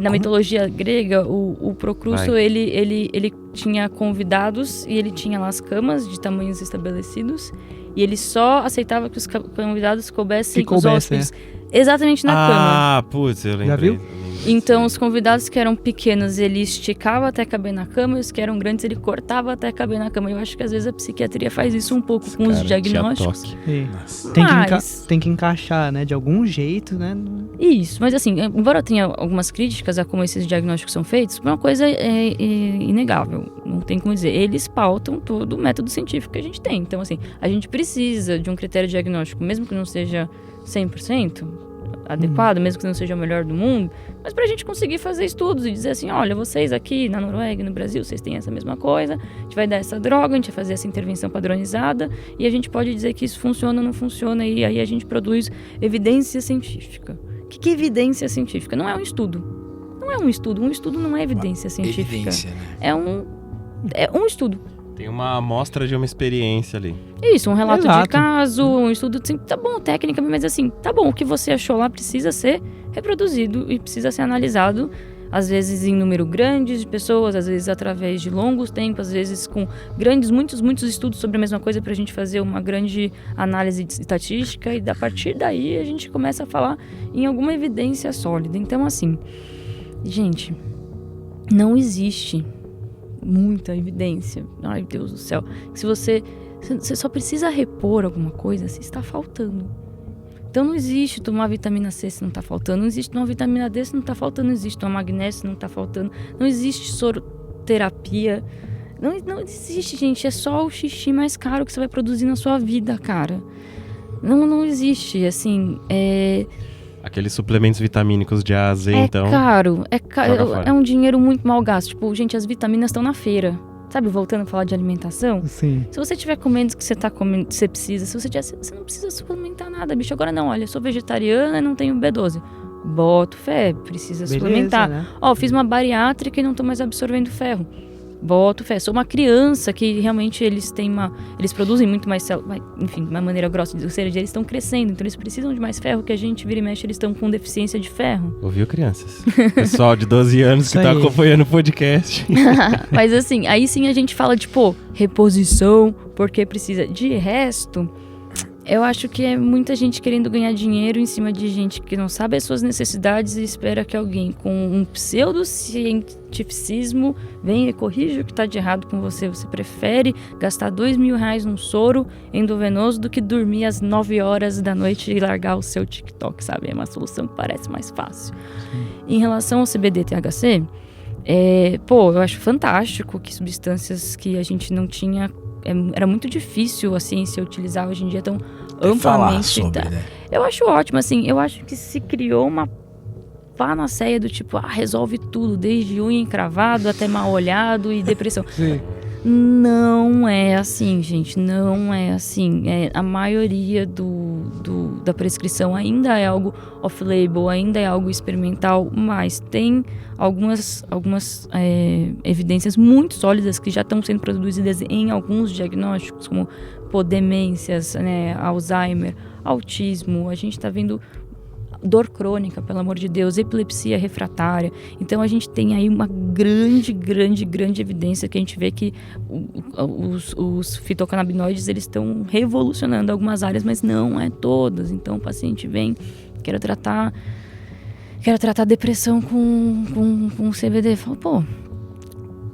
[SPEAKER 1] na mitologia grega, o Procrusto, ele tinha convidados e ele tinha lá as camas de tamanhos estabelecidos E ele só aceitava que os convidados coubessem
[SPEAKER 3] Que coubesse,
[SPEAKER 1] os hóspedes exatamente na cama.
[SPEAKER 4] Ah, putz, eu lembrei.
[SPEAKER 3] Já viu?
[SPEAKER 1] Então, os convidados que eram pequenos, ele esticava até caber na cama, e os que eram grandes, ele cortava até caber na cama. Eu acho que às vezes a psiquiatria faz isso um pouco com os diagnósticos.
[SPEAKER 3] Sim.
[SPEAKER 4] Nossa.
[SPEAKER 3] Tem que encaixar, né? De algum jeito, né?
[SPEAKER 1] Isso, mas assim, embora eu tenha algumas críticas a como esses diagnósticos são feitos, uma coisa é inegável, não tem como dizer. Eles pautam todo o método científico que a gente tem. Então, assim, a gente precisa de um critério diagnóstico, mesmo que não seja 100% adequado, mesmo que não seja o melhor do mundo, mas pra gente conseguir fazer estudos e dizer assim, olha, vocês aqui na Noruega, no Brasil, vocês têm essa mesma coisa, a gente vai dar essa droga, a gente vai fazer essa intervenção padronizada e a gente pode dizer que isso funciona ou não funciona e aí a gente produz evidência científica. O que é evidência científica? Não é um estudo. Não é um estudo. Um estudo não é evidência científica.
[SPEAKER 2] Evidência, né?
[SPEAKER 1] É um estudo.
[SPEAKER 4] Tem uma amostra de uma experiência ali.
[SPEAKER 1] Isso, um relato de
[SPEAKER 3] Exato.
[SPEAKER 1] caso, um estudo, assim, tá bom, técnica, mas assim, tá bom, o que você achou lá precisa ser reproduzido e precisa ser analisado, às vezes em número grande de pessoas, às vezes através de longos tempos, às vezes com muitos estudos sobre a mesma coisa pra gente fazer uma grande análise estatística e a partir daí a gente começa a falar em alguma evidência sólida. Então, assim, gente, não existe muita evidência. Ai, Deus do céu. Se você só precisa repor alguma coisa se está faltando. Então não existe tomar vitamina C se não está faltando, não existe tomar vitamina D se não está faltando, não existe tomar magnésio se não está faltando, não existe soroterapia. Não existe, gente. É só o xixi mais caro que você vai produzir na sua vida, cara. Não existe, assim,
[SPEAKER 4] Aqueles suplementos vitamínicos de A a Z, então.
[SPEAKER 1] É caro,
[SPEAKER 4] Joga fora.
[SPEAKER 1] é um dinheiro muito mal gasto. Tipo, gente, as vitaminas estão na feira. Sabe, voltando a falar de alimentação?
[SPEAKER 3] Sim.
[SPEAKER 1] Se você estiver comendo o que você tá comendo, você precisa. Se você não precisa suplementar nada, bicho. Agora não, olha, eu sou vegetariana e não tenho B12. Boto fé, precisa suplementar.
[SPEAKER 3] Né?
[SPEAKER 1] Ó, fiz uma bariátrica e não tô mais absorvendo ferro. Boto fé. Sou uma criança que realmente eles produzem muito mais células. Enfim, de uma maneira grossa de dizer, eles estão crescendo, então eles precisam de mais ferro que a gente vira e mexe, eles estão com deficiência de ferro.
[SPEAKER 4] Ouviu, crianças? Pessoal de 12 anos que
[SPEAKER 3] Isso
[SPEAKER 4] tá
[SPEAKER 3] aí.
[SPEAKER 4] acompanhando o podcast.
[SPEAKER 1] Mas assim, aí sim a gente fala de, reposição, porque precisa. De resto, eu acho que é muita gente querendo ganhar dinheiro em cima de gente que não sabe as suas necessidades e espera que alguém com um pseudocientificismo venha e corrija o que está de errado com você. Você prefere gastar R$2.000 num soro endovenoso do que dormir às 9 horas da noite e largar o seu TikTok, sabe? É uma solução que parece mais fácil. Em relação ao CBD-THC, eu acho fantástico que substâncias que a gente não tinha... Era muito difícil a ciência utilizar, hoje em dia tão amplamente.
[SPEAKER 2] Falar sobre, né?
[SPEAKER 1] Eu acho ótimo, assim, eu acho que se criou uma panaceia do tipo, resolve tudo, desde unha encravado até mal olhado e depressão.
[SPEAKER 3] Sim.
[SPEAKER 1] Não é assim, gente, não é assim. A maioria da prescrição ainda é algo off-label, ainda é algo experimental, mas tem algumas evidências muito sólidas que já estão sendo produzidas em alguns diagnósticos, como demências, né, Alzheimer, autismo. A gente está vendo dor crônica, pelo amor de Deus, epilepsia refratária. Então a gente tem aí uma grande evidência que a gente vê que os fitocannabinoides eles estão revolucionando algumas áreas, mas não é todas. Então o paciente vem, quero tratar depressão com CBD. Fala,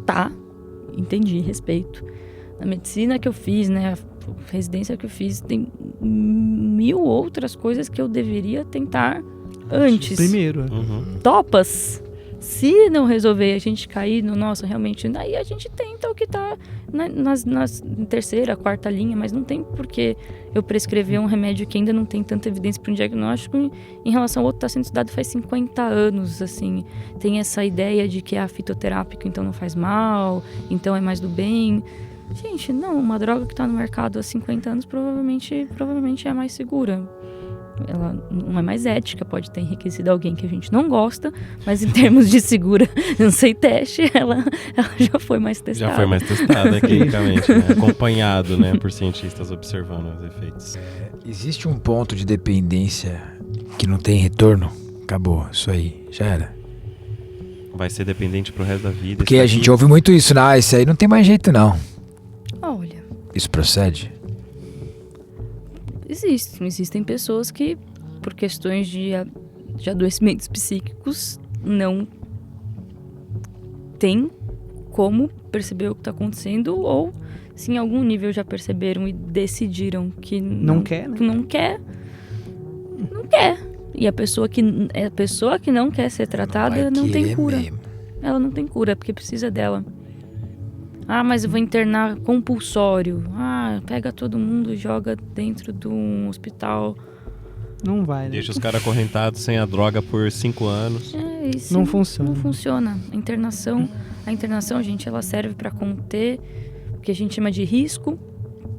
[SPEAKER 1] tá, entendi, respeito. Na medicina que eu fiz, né, a residência que eu fiz, tem 1000 outras coisas que eu deveria tentar antes.
[SPEAKER 3] Primeiro.
[SPEAKER 4] Uhum.
[SPEAKER 1] Topas? Se não resolver a gente cair no nosso, realmente, aí a gente tenta o que tá na terceira, quarta linha, mas não tem porque eu prescrever um remédio que ainda não tem tanta evidência para um diagnóstico em relação ao outro que está sendo estudado faz 50 anos, assim. Tem essa ideia de que é fitoterápico, então não faz mal, então é mais do bem. Gente, não, uma droga que está no mercado há 50 anos provavelmente é mais segura. Ela não é mais ética, pode ter enriquecido alguém que a gente não gosta, mas em termos de segura, não sei, teste, ela já foi mais testada.
[SPEAKER 4] Já foi mais testada clinicamente, né? Acompanhado, né, por cientistas observando os efeitos.
[SPEAKER 2] Existe um ponto de dependência que não tem retorno? Acabou, isso aí, já era.
[SPEAKER 4] Vai ser dependente pro resto da vida.
[SPEAKER 2] Porque a gente ouve muito isso, isso aí não tem mais jeito não.
[SPEAKER 1] Olha,
[SPEAKER 2] Isso procede?
[SPEAKER 1] Existem pessoas que, por questões de adoecimentos psíquicos, não tem como perceber o que está acontecendo, ou se em algum nível já perceberam e decidiram que
[SPEAKER 3] não quer, né?
[SPEAKER 1] Que não quer. E a pessoa que não quer ser tratada não tem cura.
[SPEAKER 2] Mesmo.
[SPEAKER 1] Ela não tem cura, porque precisa dela. Ah, mas eu vou internar compulsório. Ah, pega todo mundo e joga dentro de um hospital.
[SPEAKER 3] Não vai, né?
[SPEAKER 4] Deixa os caras acorrentados sem a droga por 5 anos.
[SPEAKER 1] Isso
[SPEAKER 3] Não funciona.
[SPEAKER 1] Não funciona. A internação, gente, ela serve para conter o que a gente chama de risco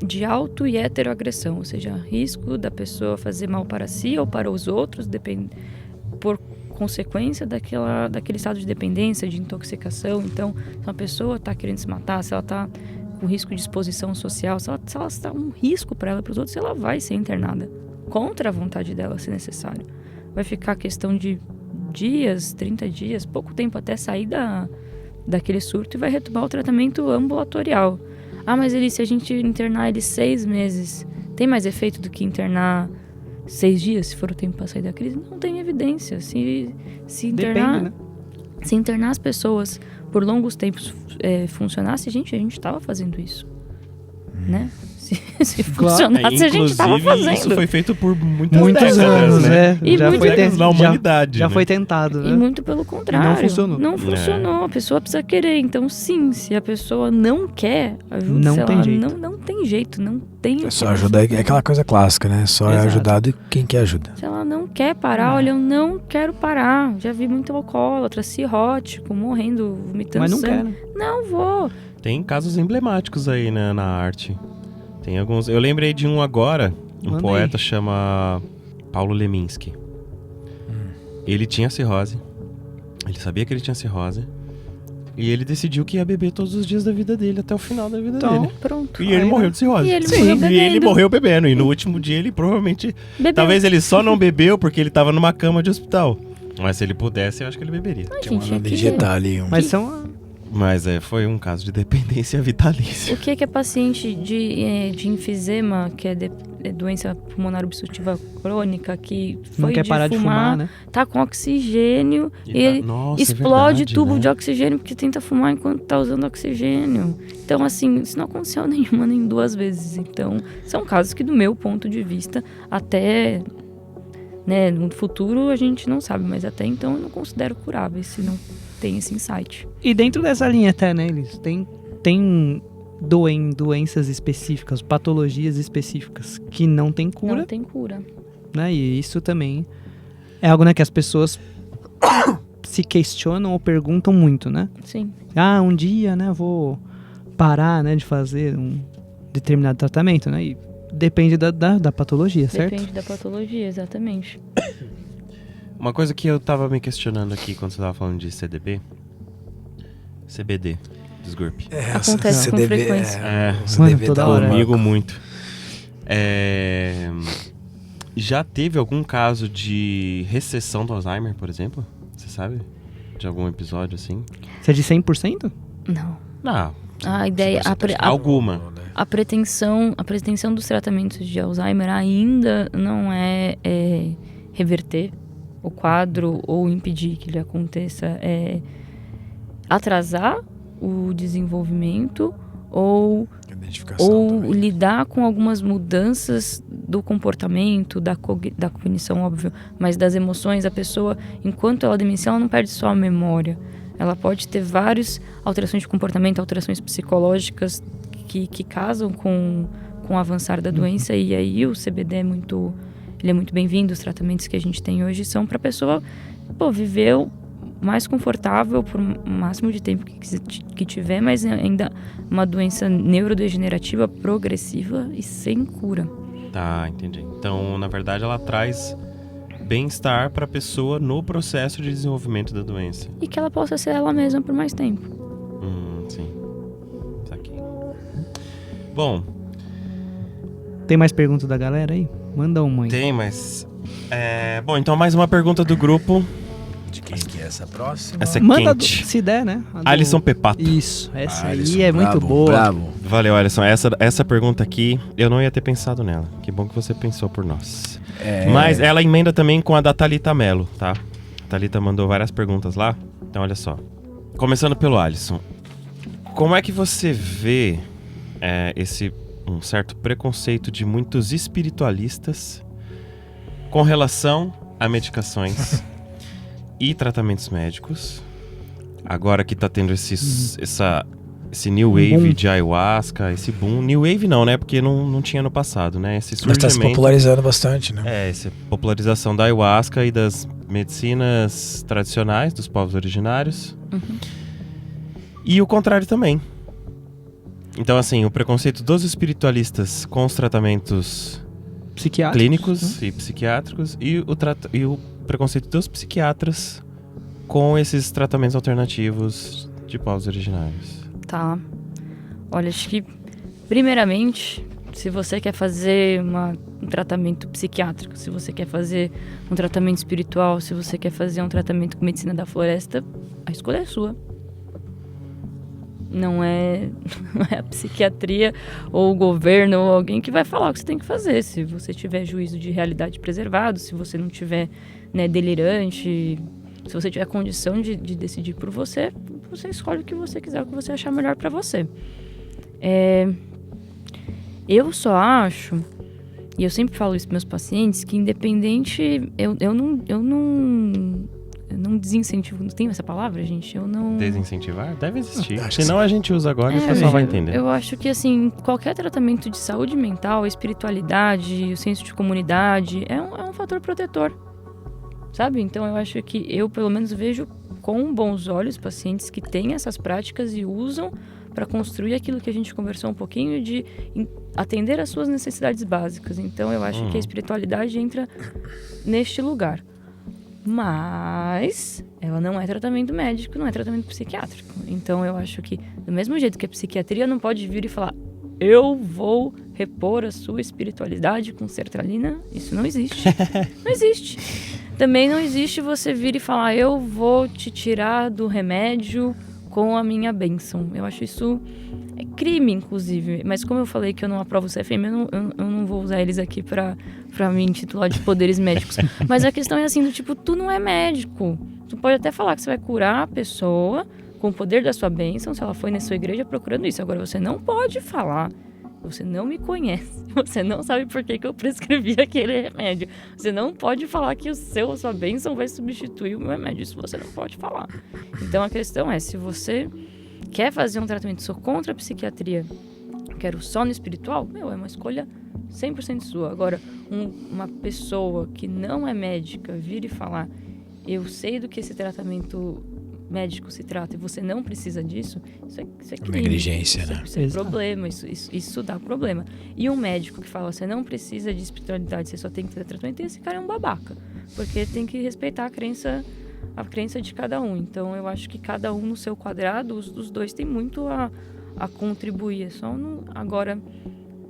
[SPEAKER 1] de auto e heteroagressão. Ou seja, risco da pessoa fazer mal para si ou para os outros, por consequência daquele estado de dependência, de intoxicação. Então, se uma pessoa está querendo se matar, se ela está com risco de exposição social, se ela está um risco para ela e para os outros, ela vai ser internada contra a vontade dela, se necessário. Vai ficar questão de dias, 30 dias, pouco tempo até sair daquele surto, e vai retomar o tratamento ambulatorial. Ah, mas se a gente internar ele 6 meses, tem mais efeito do que internar 6 dias, se for o tempo para sair da crise? Não tem evidência. Se internar,
[SPEAKER 3] Depende, né?
[SPEAKER 1] Se internar as pessoas por longos tempos funcionasse, a gente estava fazendo isso, né? Se funcionasse, a gente estava fazendo.
[SPEAKER 4] Isso foi feito por muitos
[SPEAKER 3] Muitos anos, né?
[SPEAKER 1] E
[SPEAKER 3] Já
[SPEAKER 1] muitos
[SPEAKER 3] foi
[SPEAKER 4] anos na humanidade.
[SPEAKER 3] Já
[SPEAKER 4] né?
[SPEAKER 3] foi tentado, né?
[SPEAKER 1] E muito pelo contrário.
[SPEAKER 3] Não funcionou.
[SPEAKER 1] Não funcionou. A pessoa precisa querer. Então, sim, se a pessoa não quer ajuda,
[SPEAKER 3] Não tem jeito.
[SPEAKER 1] Não tem jeito. Não tem.
[SPEAKER 2] É só ajudar, é aquela coisa clássica, né? Só é
[SPEAKER 4] Exato.
[SPEAKER 2] ajudado quem quer ajuda.
[SPEAKER 1] Se ela não quer parar, olha, eu não quero parar. Já vi muito alcoólatra, cirrótico, morrendo, vomitando
[SPEAKER 3] Mas não
[SPEAKER 1] sangue.
[SPEAKER 3] quer, né?
[SPEAKER 1] Não vou.
[SPEAKER 4] Tem casos emblemáticos aí, né, na arte. Tem alguns. Eu lembrei de um agora,
[SPEAKER 3] Manda
[SPEAKER 4] poeta
[SPEAKER 3] aí.
[SPEAKER 4] chama Paulo Leminski. Ele tinha cirrose. Ele sabia que ele tinha cirrose. E ele decidiu que ia beber todos os dias da vida dele, até o final da vida
[SPEAKER 3] Então,
[SPEAKER 4] dele.
[SPEAKER 1] Pronto.
[SPEAKER 4] E ele
[SPEAKER 3] Aí,
[SPEAKER 4] morreu de cirrose.
[SPEAKER 1] E ele
[SPEAKER 4] Sim,
[SPEAKER 1] morreu
[SPEAKER 4] e
[SPEAKER 1] bebendo.
[SPEAKER 4] ele morreu bebendo. E no último dia ele provavelmente...
[SPEAKER 1] Bebeu.
[SPEAKER 4] Talvez ele só não bebeu porque ele tava numa cama de hospital. Mas se ele pudesse, eu acho que ele beberia.
[SPEAKER 1] Ai,
[SPEAKER 2] Tem uma
[SPEAKER 1] gente,
[SPEAKER 2] hora de injetar ali.
[SPEAKER 3] Mas são...
[SPEAKER 4] Mas foi um caso de dependência vitalícia.
[SPEAKER 1] O que é paciente de enfisema, que é doença pulmonar obstrutiva crônica, que
[SPEAKER 3] Não
[SPEAKER 1] foi
[SPEAKER 3] quer parar de fumar, né?
[SPEAKER 1] tá com oxigênio e ele
[SPEAKER 4] Nossa, é
[SPEAKER 1] explode
[SPEAKER 4] verdade,
[SPEAKER 1] tubo
[SPEAKER 4] né?
[SPEAKER 1] de oxigênio porque tenta fumar enquanto tá usando oxigênio. Então, assim, isso não aconteceu nenhuma nem 2 vezes. Então, são casos que, do meu ponto de vista, até... né, no futuro a gente não sabe, mas até então eu não considero curáveis se não tem esse insight.
[SPEAKER 3] E dentro dessa linha até, né, eles tem doenças específicas, patologias específicas que não tem cura,
[SPEAKER 1] Não tem cura.
[SPEAKER 3] né? E isso também é algo, né, que as pessoas se questionam ou perguntam muito, né?
[SPEAKER 1] Sim.
[SPEAKER 3] Ah, um dia, né, vou parar, né, de fazer um determinado tratamento, né? E depende da patologia, certo?
[SPEAKER 1] Depende da patologia, exatamente.
[SPEAKER 4] Uma coisa que eu tava me questionando aqui quando você tava falando de CBD, desculpe.
[SPEAKER 1] Acontece com frequência.
[SPEAKER 3] Mano, toda hora.
[SPEAKER 4] Comigo muito. Já teve algum caso de recessão do Alzheimer, por exemplo? Você sabe? De algum episódio assim?
[SPEAKER 3] Você é de 100%?
[SPEAKER 1] Não.
[SPEAKER 4] Não.
[SPEAKER 1] A ideia,
[SPEAKER 4] Alguma.
[SPEAKER 1] a pretensão dos tratamentos de Alzheimer ainda não é reverter o quadro ou impedir que ele aconteça, é atrasar o desenvolvimento ou lidar com algumas mudanças do comportamento, da cognição, óbvio, mas das emoções. A pessoa, enquanto ela demencia, ela não perde só a memória. Ela pode ter várias alterações de comportamento, alterações psicológicas que casam com o avançar da doença, e aí o CBD é muito bem-vindo. Os tratamentos que a gente tem hoje são para a pessoa viver o mais confortável por o máximo de tempo que tiver, mas ainda uma doença neurodegenerativa progressiva e sem cura.
[SPEAKER 4] Tá, entendi. Então, na verdade, ela traz bem-estar para a pessoa no processo de desenvolvimento da doença.
[SPEAKER 1] E que ela possa ser ela mesma por mais tempo.
[SPEAKER 4] Sim. Saquei. Bom,
[SPEAKER 3] Tem mais perguntas da galera aí? Manda uma aí.
[SPEAKER 4] tem, mas... Bom, então mais uma pergunta do grupo.
[SPEAKER 2] De quem que é essa próxima.
[SPEAKER 4] Essa é
[SPEAKER 3] Manda
[SPEAKER 4] quente.
[SPEAKER 3] se der, né?
[SPEAKER 4] Alisson Pepato.
[SPEAKER 3] Isso, essa
[SPEAKER 2] Alisson,
[SPEAKER 3] aí é muito
[SPEAKER 2] brabo,
[SPEAKER 3] boa.
[SPEAKER 2] brabo.
[SPEAKER 4] Valeu, Alisson. Essa pergunta aqui, eu não ia ter pensado nela. Que bom que você pensou por nós. Mas ela emenda também com a da Thalita Mello, tá? A Thalita mandou várias perguntas lá. Então, olha só. Começando pelo Alisson. Como é que você vê um certo preconceito de muitos espiritualistas com relação a medicações e tratamentos médicos? Agora que tá tendo esse new wave de ayahuasca, esse boom. New wave não, né? Porque não tinha no passado, né? Esse surgimento.
[SPEAKER 2] Mas tá se popularizando bastante, né?
[SPEAKER 4] Essa popularização da ayahuasca e das medicinas tradicionais dos povos originários. E o contrário também. Então, assim, o preconceito dos espiritualistas com os tratamentos clínicos e psiquiátricos e o preconceito dos psiquiatras com esses tratamentos alternativos de povos originários.
[SPEAKER 1] Tá. Olha, acho que, primeiramente, se você quer fazer um tratamento psiquiátrico, se você quer fazer um tratamento espiritual, se você quer fazer um tratamento com medicina da floresta, a escolha é sua. Não é a psiquiatria ou o governo ou alguém que vai falar o que você tem que fazer. Se você tiver juízo de realidade preservado, se você não tiver, né, delirante, se você tiver condição de decidir por você, você escolhe o que você quiser, o que você achar melhor para você. Eu só acho, e eu sempre falo isso para meus pacientes, que independente, eu não desincentivo, não tem essa palavra, gente? Eu não...
[SPEAKER 4] Desincentivar? Deve existir. Senão a gente usa agora e o pessoal vai entender.
[SPEAKER 1] Eu acho que, assim, qualquer tratamento de saúde mental, a espiritualidade, o senso de comunidade, é um fator protetor, sabe? Então, eu acho que eu, pelo menos, vejo com bons olhos pacientes que têm essas práticas e usam para construir aquilo que a gente conversou um pouquinho, de atender às suas necessidades básicas. Então, eu acho que a espiritualidade entra neste lugar. Mas ela não é tratamento médico, não é tratamento psiquiátrico. Então eu acho que, do mesmo jeito que a psiquiatria não pode vir e falar: eu vou repor a sua espiritualidade com sertralina, isso não existe. Não existe. Também não existe você vir e falar: eu vou te tirar do remédio com a minha bênção. Eu acho isso é crime, inclusive. Mas como eu falei que eu não aprovo o CFM, eu não vou usar eles aqui pra me intitular de poderes médicos. Mas a questão é assim, do tipo, tu não é médico. Tu pode até falar que você vai curar a pessoa com o poder da sua bênção, se ela foi na sua igreja procurando isso. Agora, você não pode falar: você não me conhece, você não sabe por que eu prescrevi aquele remédio. Você não pode falar que a sua bênção vai substituir o meu remédio. Isso você não pode falar. Então, a questão é, se você quer fazer um tratamento só contra a psiquiatria, quero só no espiritual, é uma escolha 100% sua. Agora, uma pessoa que não é médica vir e falar: eu sei do que esse tratamento médico se trata e você não precisa disso, isso é crime.
[SPEAKER 2] Negligência, né?
[SPEAKER 1] Isso é problema, isso dá problema. E um médico que fala: você não precisa de espiritualidade, você só tem que fazer tratamento, esse cara é um babaca, porque tem que respeitar a crença de cada um. Então eu acho que cada um no seu quadrado, os dois têm muito a contribuir. Agora,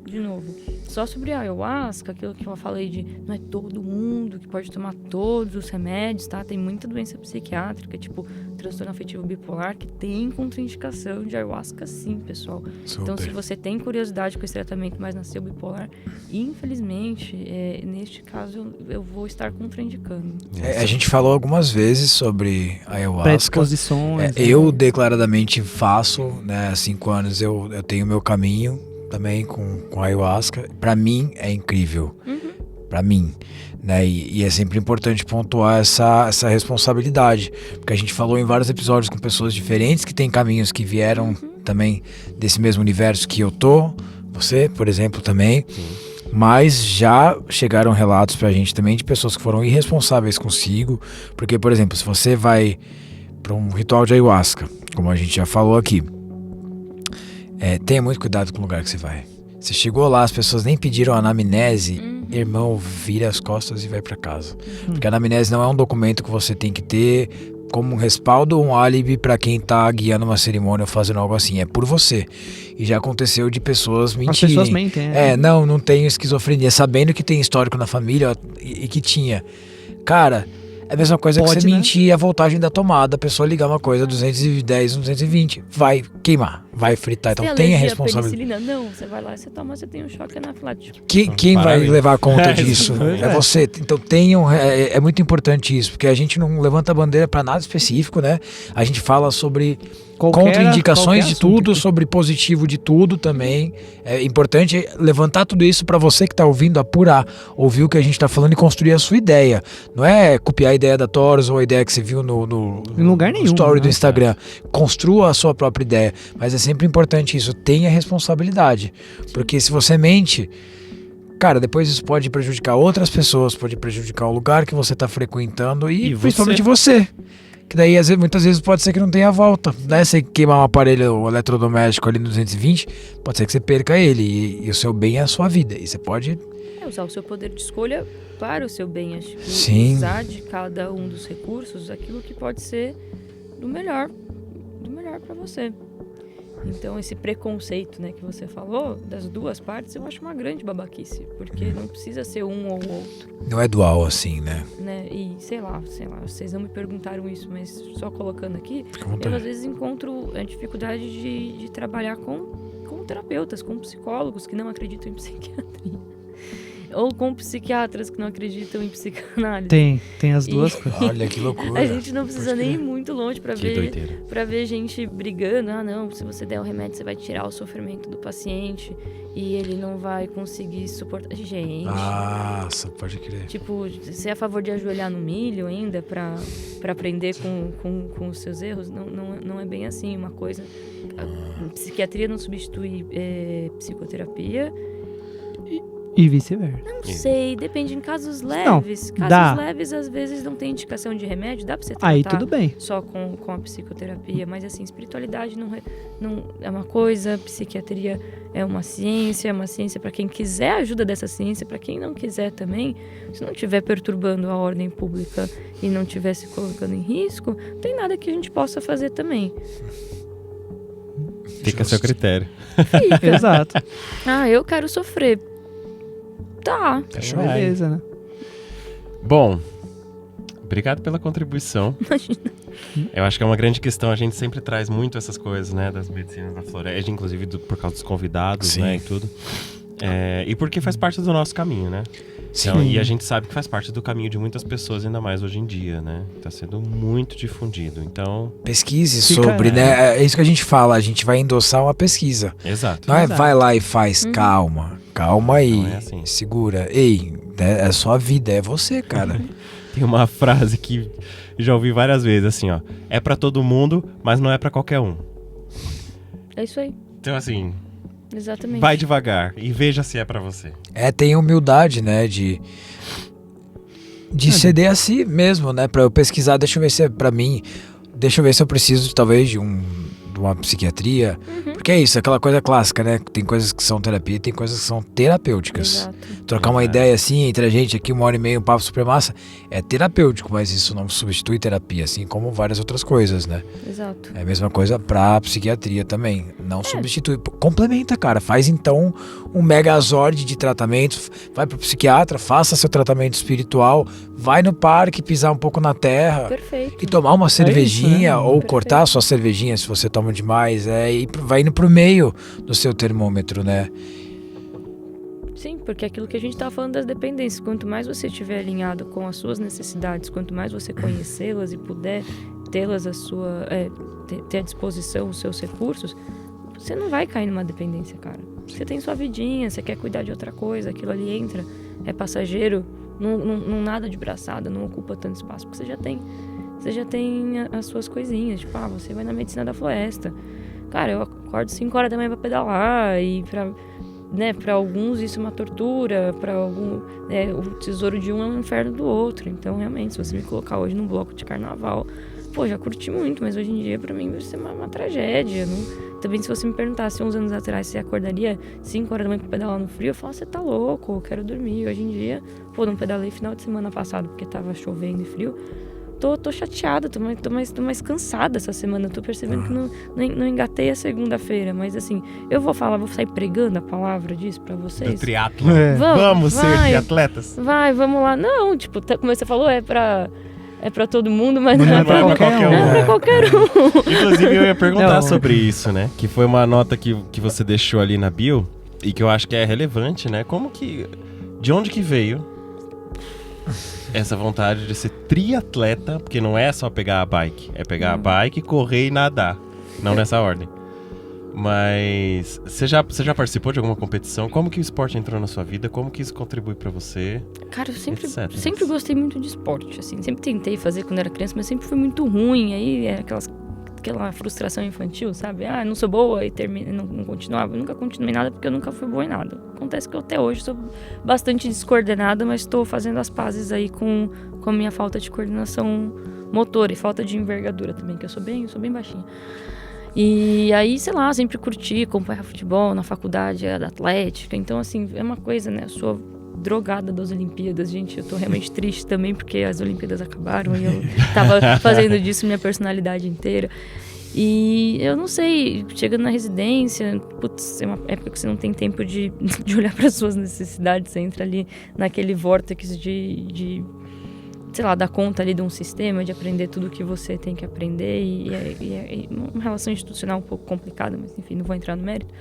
[SPEAKER 1] de novo, só sobre a ayahuasca, aquilo que eu falei de não é todo mundo que pode tomar todos os remédios, tá? Tem muita doença psiquiátrica, tipo transtorno afetivo bipolar, que tem contraindicação de ayahuasca, sim, pessoal.
[SPEAKER 2] Super.
[SPEAKER 1] Então, se você tem curiosidade com esse tratamento, mas nasceu bipolar, infelizmente, neste caso, eu vou estar contraindicando.
[SPEAKER 2] A gente falou algumas vezes sobre a ayahuasca.
[SPEAKER 3] Predisposições.
[SPEAKER 2] Eu declaradamente faço, né? Há 5 anos eu tenho meu caminho também com a ayahuasca. Pra mim é incrível. Pra mim, né? E é sempre importante pontuar essa responsabilidade, porque a gente falou em vários episódios com pessoas diferentes que têm caminhos que vieram também desse mesmo universo que eu tô, você, por exemplo, também. Mas já chegaram relatos pra gente também de pessoas que foram irresponsáveis consigo, porque, por exemplo, se você vai pra um ritual de ayahuasca, como a gente já falou aqui, tenha muito cuidado com o lugar que você vai. Você chegou lá, as pessoas nem pediram anamnese, irmão, vira as costas e vai pra casa. Porque a anamnese não é um documento que você tem que ter como um respaldo ou um álibi pra quem tá guiando uma cerimônia ou fazendo algo assim. É por você. E já aconteceu de pessoas mentirem.
[SPEAKER 3] As pessoas mentem.
[SPEAKER 2] Não tenho esquizofrenia, sabendo que tem histórico na família e que tinha. Cara, É a mesma coisa que
[SPEAKER 3] Pode,
[SPEAKER 2] você
[SPEAKER 3] né?
[SPEAKER 2] mentir a voltagem da tomada, a pessoa ligar uma coisa 210, 220, vai queimar, vai fritar. Então
[SPEAKER 1] tem
[SPEAKER 2] tenha
[SPEAKER 1] alergia à
[SPEAKER 2] responsabilidade.
[SPEAKER 1] penicilina? Não, você vai lá, você toma, você tem um choque anafilático.
[SPEAKER 2] Quem vai
[SPEAKER 4] Parabéns.
[SPEAKER 2] levar conta
[SPEAKER 4] É,
[SPEAKER 2] disso?
[SPEAKER 3] pois
[SPEAKER 2] É
[SPEAKER 3] é.
[SPEAKER 2] você. Então tenham, é muito importante isso, porque a gente não levanta a bandeira para nada específico, né? A gente fala sobre contraindicações de tudo,
[SPEAKER 3] assunto.
[SPEAKER 2] sobre positivo de tudo também. É importante levantar tudo isso para você que está ouvindo, apurar, ouvir o que a gente está falando e construir a sua ideia. Não é copiar a ideia da Taurus ou a ideia que você viu no
[SPEAKER 3] Em lugar nenhum,
[SPEAKER 2] story do
[SPEAKER 3] né?
[SPEAKER 2] Instagram. Construa a sua própria ideia. Mas é sempre importante isso, tenha responsabilidade. Porque se você mente, cara, depois isso pode prejudicar outras pessoas, pode prejudicar o lugar que você está frequentando e
[SPEAKER 4] E
[SPEAKER 2] principalmente você. Que daí muitas vezes pode ser que não tenha volta, né? Você queimar um aparelho eletrodoméstico ali no 220, pode ser que você perca ele e o seu bem é a sua vida. E você pode...
[SPEAKER 1] Usar o seu poder de escolha para o seu bem. Acho que
[SPEAKER 2] Sim.
[SPEAKER 1] usar de cada um dos recursos aquilo que pode ser do melhor para você. Então, esse preconceito, né, que você falou, das duas partes, eu acho uma grande babaquice, porque não precisa ser um ou outro,
[SPEAKER 2] Não é dual assim, né?
[SPEAKER 1] né? E sei lá, vocês não me perguntaram isso, mas só colocando aqui,
[SPEAKER 2] Fica à
[SPEAKER 1] eu
[SPEAKER 2] vontade.
[SPEAKER 1] às vezes encontro a dificuldade de trabalhar com terapeutas, com psicólogos que não acreditam em psiquiatria. Ou com psiquiatras que não acreditam em psicanálise.
[SPEAKER 3] Tem as duas coisas.
[SPEAKER 2] Olha que loucura.
[SPEAKER 1] A gente não precisa nem ir muito longe
[SPEAKER 4] Que
[SPEAKER 1] ver
[SPEAKER 4] doideira.
[SPEAKER 1] pra ver gente brigando. Ah, não, se você der o remédio, você vai tirar o sofrimento do paciente e ele não vai conseguir suportar. Gente,
[SPEAKER 2] Nossa, pode crer.
[SPEAKER 1] tipo, você é a favor de ajoelhar no milho ainda pra aprender com os seus erros? Não é bem assim. Uma coisa... A psiquiatria não substitui psicoterapia.
[SPEAKER 3] E vice-versa.
[SPEAKER 1] Não sei, depende. Em casos
[SPEAKER 3] Não,
[SPEAKER 1] leves. Casos
[SPEAKER 3] dá.
[SPEAKER 1] leves, às vezes, não tem indicação de remédio. Dá pra você tratar
[SPEAKER 3] Aí tudo bem.
[SPEAKER 1] só com a psicoterapia. Mas, assim, espiritualidade não é uma coisa, psiquiatria é uma ciência para quem quiser a ajuda dessa ciência, para quem não quiser também. Se não estiver perturbando a ordem pública e não estiver se colocando em risco, não tem nada que a gente possa fazer também.
[SPEAKER 4] Fica a seu critério.
[SPEAKER 1] Fica.
[SPEAKER 3] Exato.
[SPEAKER 1] Ah, eu quero sofrer. Tá.
[SPEAKER 2] Fechou.
[SPEAKER 3] Beleza, né?
[SPEAKER 4] Bom, obrigado pela contribuição. Eu acho que é uma grande questão. A gente sempre traz muito essas coisas, né? Das medicinas da floresta, inclusive por causa dos convidados,
[SPEAKER 2] Sim.
[SPEAKER 4] né? E tudo. E porque faz parte do nosso caminho, né?
[SPEAKER 2] Sim.
[SPEAKER 4] Então, e a gente sabe que faz parte do caminho de muitas pessoas, ainda mais hoje em dia, né? Tá sendo muito difundido. Então,
[SPEAKER 2] Pesquise
[SPEAKER 3] Fica-
[SPEAKER 2] sobre, né? É isso que a gente fala, a gente vai endossar uma pesquisa.
[SPEAKER 4] exato.
[SPEAKER 2] Não é
[SPEAKER 3] Exato.
[SPEAKER 2] vai lá e faz, calma aí,
[SPEAKER 4] Não é assim.
[SPEAKER 2] segura. Ei, é sua vida, é você, cara.
[SPEAKER 4] Tem uma frase que já ouvi várias vezes, assim, ó. É pra todo mundo, mas não é pra qualquer um.
[SPEAKER 1] É isso aí.
[SPEAKER 4] Então, assim,
[SPEAKER 1] Exatamente.
[SPEAKER 4] vai devagar e veja se é pra você.
[SPEAKER 2] Tem humildade, né, de ceder a si mesmo, né, pra eu pesquisar, deixa eu ver se é pra mim, deixa eu ver se eu preciso, talvez, de uma psiquiatria, porque é isso, aquela coisa clássica, né, tem coisas que são terapia e tem coisas que são terapêuticas.
[SPEAKER 1] Exato.
[SPEAKER 2] Trocar uma
[SPEAKER 4] Exato.
[SPEAKER 2] ideia assim entre a gente aqui, 1h30, um papo super massa, é terapêutico, mas isso não substitui terapia, assim como várias outras coisas, né?
[SPEAKER 1] Exato.
[SPEAKER 2] É a mesma coisa pra psiquiatria também. Não substitui. Complementa, cara. Faz então um megazord de tratamento. Vai pro psiquiatra, faça seu tratamento espiritual. Vai no parque, pisar um pouco na terra.
[SPEAKER 1] Perfeito.
[SPEAKER 2] E tomar uma cervejinha
[SPEAKER 3] né?
[SPEAKER 2] ou
[SPEAKER 1] Perfeito.
[SPEAKER 2] cortar a sua cervejinha se você toma demais. E vai indo pro meio do seu termômetro, né?
[SPEAKER 1] Sim, porque é aquilo que a gente estava falando das dependências. Quanto mais você estiver alinhado com as suas necessidades, quanto mais você conhecê-las e puder tê-las ter à disposição os seus recursos, você não vai cair numa dependência, cara. Você tem sua vidinha, você quer cuidar de outra coisa, aquilo ali entra, é passageiro, não nada de braçada, não ocupa tanto espaço, porque você já tem as suas coisinhas. Tipo, você vai na medicina da floresta. Cara, eu acordo 5 horas da manhã pra pedalar e pra alguns isso é uma tortura, pra algum o tesouro de um é um inferno do outro. Então, realmente, se você me colocar hoje num bloco de carnaval, já curti muito, mas hoje em dia pra mim vai ser uma tragédia. Também, se você me perguntasse uns anos atrás se você acordaria 5 horas da manhã pra pedalar no frio, eu falo, você tá louco, eu quero dormir. Hoje em dia, não pedalei final de semana passado porque tava chovendo e frio. Tô chateada, tô mais cansada essa semana. Tô percebendo que não engatei a segunda-feira. Mas assim, vou sair pregando a palavra disso pra
[SPEAKER 4] Do
[SPEAKER 1] vocês.
[SPEAKER 4] triatlo.
[SPEAKER 3] É.
[SPEAKER 4] Vamos ser
[SPEAKER 1] vai.
[SPEAKER 4] triatletas.
[SPEAKER 1] Vai, vamos lá. Não, como você falou, é é pra todo mundo, mas não
[SPEAKER 3] Não
[SPEAKER 1] é
[SPEAKER 3] é pra
[SPEAKER 1] pra
[SPEAKER 3] qualquer um.
[SPEAKER 1] Não é pra qualquer um.
[SPEAKER 4] Inclusive, eu ia perguntar
[SPEAKER 3] Não.
[SPEAKER 4] sobre isso, né? Que foi uma nota que você deixou ali na bio e que eu acho que é relevante, né? De onde que veio essa vontade de ser triatleta? Porque não é só pegar a bike, é pegar a bike, correr e nadar. Não nessa ordem. Mas você já participou de alguma competição? Como que o esporte entrou na sua vida? Como que isso contribui pra você?
[SPEAKER 1] Cara, eu
[SPEAKER 4] Etc.
[SPEAKER 1] sempre gostei muito de esporte, assim. Sempre tentei fazer quando era criança, mas sempre fui muito ruim. Aí é aquela frustração infantil, sabe? Ah, não sou boa e não continuava. Eu nunca continuei nada porque eu nunca fui boa em nada. Acontece que eu até hoje sou bastante descoordenada, mas estou fazendo as pazes aí com a minha falta de coordenação motora e falta de envergadura também, que eu sou bem baixinha. E aí, sei lá, sempre curti acompanhar futebol na faculdade, da atlética. Então, assim, é uma coisa, né? Eu sou drogada das Olimpíadas, gente. Eu tô realmente triste também porque as Olimpíadas acabaram e eu tava fazendo disso minha personalidade inteira. E eu não sei, chegando na residência, putz, é uma época que você não tem tempo de olhar para as suas necessidades. Você entra ali naquele vórtice de sei lá, dar conta ali de um sistema, de aprender tudo o que você tem que aprender e é uma relação institucional um pouco complicada, mas enfim, não vou entrar no mérito.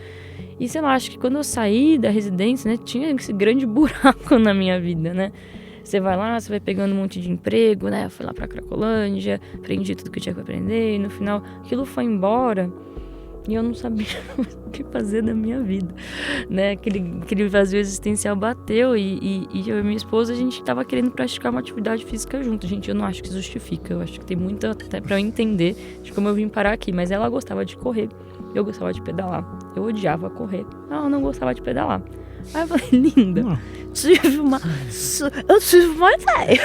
[SPEAKER 1] E sei lá, acho que quando eu saí da residência, né, tinha esse grande buraco na minha vida, né? Você vai lá, você vai pegando um monte de emprego, né? Eu fui lá pra Cracolândia, aprendi tudo que eu tinha que aprender e no final aquilo foi embora. E eu não sabia o que fazer da minha vida, né? Aquele vazio existencial bateu e eu e minha esposa, a gente tava querendo praticar uma atividade física junto. Gente, eu não acho que justifica, eu acho que tem muito até pra eu entender de como eu vim parar aqui. Mas ela gostava de correr, eu gostava de pedalar. Eu odiava correr, ela não gostava de pedalar. Aí eu falei, linda, eu tive uma ideia.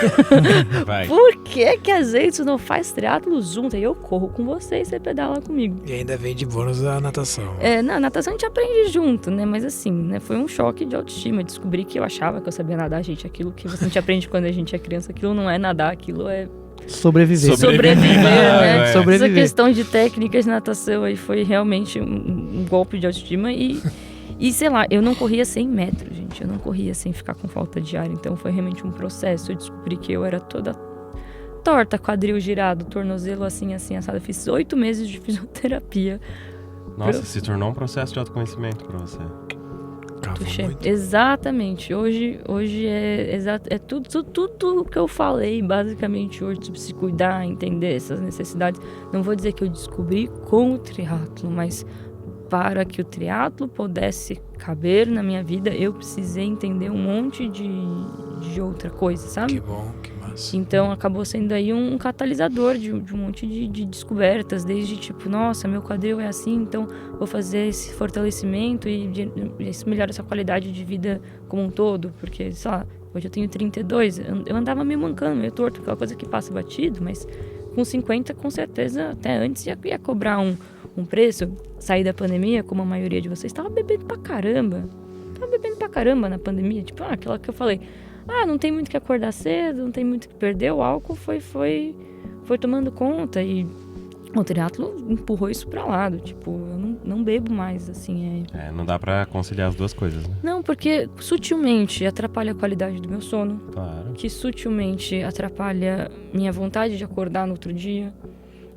[SPEAKER 1] Por que a gente não faz triatlo junto? Aí eu corro com você e você pedala comigo.
[SPEAKER 2] E ainda vem de bônus a natação.
[SPEAKER 1] Na natação a gente aprende junto, né? Mas assim, né? Foi um choque de autoestima. Descobri que eu achava que eu sabia nadar, gente. Aquilo que a gente aprende quando a gente é criança, aquilo não é nadar, aquilo é...
[SPEAKER 3] Sobreviver,
[SPEAKER 1] né?
[SPEAKER 3] Sobreviver.
[SPEAKER 1] Essa questão de técnicas de natação aí foi realmente um golpe de autoestima e sei lá, eu não corria 100 metros, gente. Eu não corria sem ficar com falta de ar. Então foi realmente um processo. Eu descobri que eu era toda torta, quadril girado, tornozelo assim, assado. Eu fiz 8 meses de fisioterapia.
[SPEAKER 4] Nossa, se tornou um processo de autoconhecimento pra você.
[SPEAKER 1] Exatamente. Hoje é tudo que eu falei, basicamente, hoje, sobre se cuidar, entender essas necessidades. Não vou dizer que eu descobri com o triatlo, mas para que o triatlo pudesse caber na minha vida, eu precisei entender um monte de outra coisa, sabe?
[SPEAKER 2] Que bom, que massa.
[SPEAKER 1] Então acabou sendo aí um catalisador de um monte de descobertas, desde tipo, nossa, meu quadril é assim, então vou fazer esse fortalecimento e isso melhora essa qualidade de vida como um todo, porque, sei lá, hoje eu tenho 32, eu andava meio mancando, meio torto, aquela coisa que passa batido, mas com 50, com certeza, até antes ia cobrar um preço. Sair da pandemia, como a maioria de vocês, tava bebendo pra caramba na pandemia, tipo, aquela que eu falei, não tem muito que acordar cedo, não tem muito que perder, o álcool foi tomando conta e o triatlo empurrou isso pra lado, tipo, eu não bebo mais, assim,
[SPEAKER 4] não dá pra conciliar as duas coisas, né?
[SPEAKER 1] Não, porque sutilmente atrapalha a qualidade do meu sono,
[SPEAKER 4] Claro.
[SPEAKER 1] que sutilmente atrapalha minha vontade de acordar no outro dia.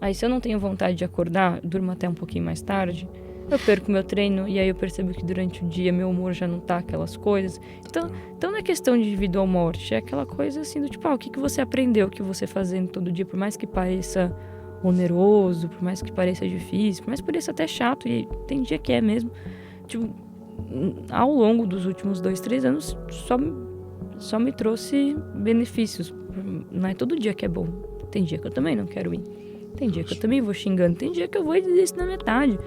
[SPEAKER 1] Aí se eu não tenho vontade de acordar, durmo até um pouquinho mais tarde, eu perco meu treino e aí eu percebo que durante o dia meu humor já não tá aquelas coisas. Então não é questão de vida ou morte, é aquela coisa assim do tipo, o que você aprendeu, o que você fazendo todo dia, por mais que pareça oneroso, por mais que pareça difícil, por mais que pareça até chato, e tem dia que é mesmo. Tipo, ao longo dos últimos 2-3 anos, só me trouxe benefícios. Não é todo dia que é bom. Tem dia que eu também não quero ir. Tem dia que eu também vou xingando. Tem dia que eu vou e desisto na metade.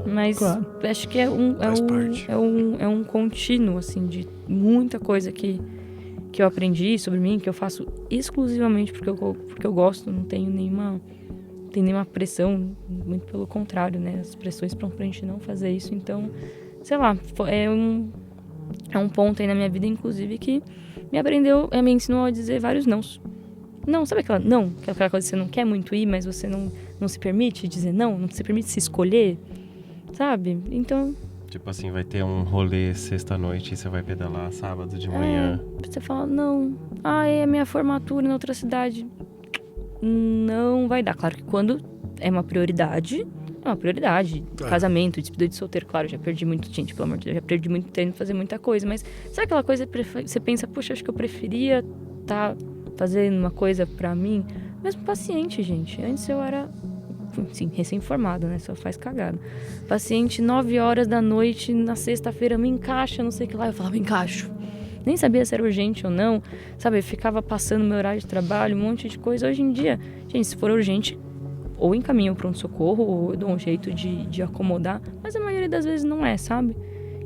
[SPEAKER 1] Mas claro, acho que é um contínuo, assim, de muita coisa que eu aprendi sobre mim, que eu faço exclusivamente porque eu gosto, não tenho nenhuma pressão, muito pelo contrário, né? As pressões pra gente não fazer isso. Então, sei lá, é um ponto aí na minha vida, inclusive, que me ensinou a dizer vários nãos. Não, sabe aquela coisa que você não quer muito ir, mas você não se permite dizer não se permite se escolher, sabe? Então...
[SPEAKER 4] Tipo assim, vai ter um rolê sexta-noite e você vai pedalar sábado de manhã.
[SPEAKER 1] Você fala, não, é a minha formatura em outra cidade. não vai dar. Claro que quando é uma prioridade, é uma prioridade. Casamento, despedida de solteiro, claro, já perdi muito, gente, pelo amor de Deus, já perdi muito tempo fazer muita coisa, mas sabe aquela coisa que você pensa, poxa, acho que eu preferia estar fazendo uma coisa pra mim? Mesmo paciente, gente. Antes eu era, sim, recém-formado, né? Só faz cagada. Paciente, 9 horas da noite, na sexta-feira, me encaixa, não sei o que lá. Eu falava, encaixo. Nem sabia se era urgente ou não, sabe? Eu ficava passando meu horário de trabalho, um monte de coisa. Hoje em dia, gente, se for urgente, ou encaminho para um socorro, ou eu dou um jeito de acomodar. Mas a maioria das vezes não é, sabe?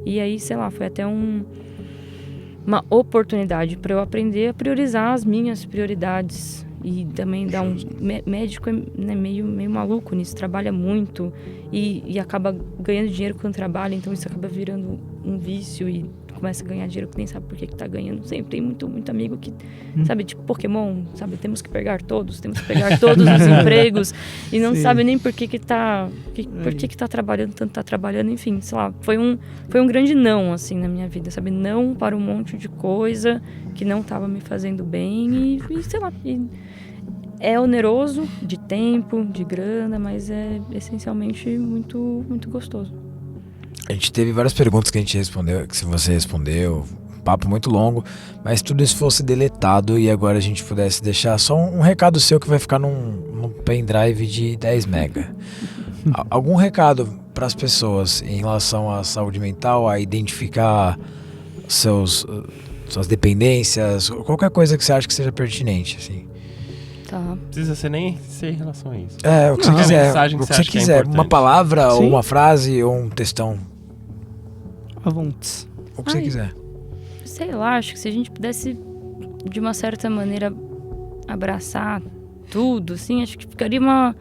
[SPEAKER 1] E aí, sei lá, foi até uma oportunidade para eu aprender a priorizar as minhas prioridades. E também dar um... Médico é, né, meio maluco nisso, trabalha muito e acaba ganhando dinheiro quando trabalha, então isso acaba virando um vício e começa a ganhar dinheiro que nem sabe por que tá ganhando. Sempre tem muito amigo que, sabe, tipo Pokémon, sabe, temos que pegar todos os empregos e não sabe nem por que tá trabalhando tanto, tá trabalhando, enfim, sei lá, foi um grande não, assim, na minha vida, sabe, não para um monte de coisa que não tava me fazendo bem e sei lá, é oneroso de tempo, de grana, mas é essencialmente muito, muito gostoso.
[SPEAKER 2] A gente teve várias perguntas que a gente respondeu, que você respondeu, um papo muito longo, mas se tudo isso fosse deletado e agora a gente pudesse deixar só um recado seu que vai ficar num pendrive de 10 mega. Algum recado para as pessoas em relação à saúde mental, a identificar suas dependências, qualquer coisa que você acha que seja pertinente, assim.
[SPEAKER 1] Tá.
[SPEAKER 4] Não precisa ser nem ser em relação a isso.
[SPEAKER 2] É, o que você quiser.
[SPEAKER 4] Mensagem que
[SPEAKER 2] o que
[SPEAKER 4] você
[SPEAKER 2] você
[SPEAKER 4] acha
[SPEAKER 2] quiser.
[SPEAKER 4] que é
[SPEAKER 2] Uma palavra,
[SPEAKER 3] Sim.
[SPEAKER 2] ou uma frase, ou um textão.
[SPEAKER 3] Avontes.
[SPEAKER 2] O que você quiser.
[SPEAKER 1] Sei lá, acho que se a gente pudesse, de uma certa maneira, abraçar tudo, assim, acho que ficaria uma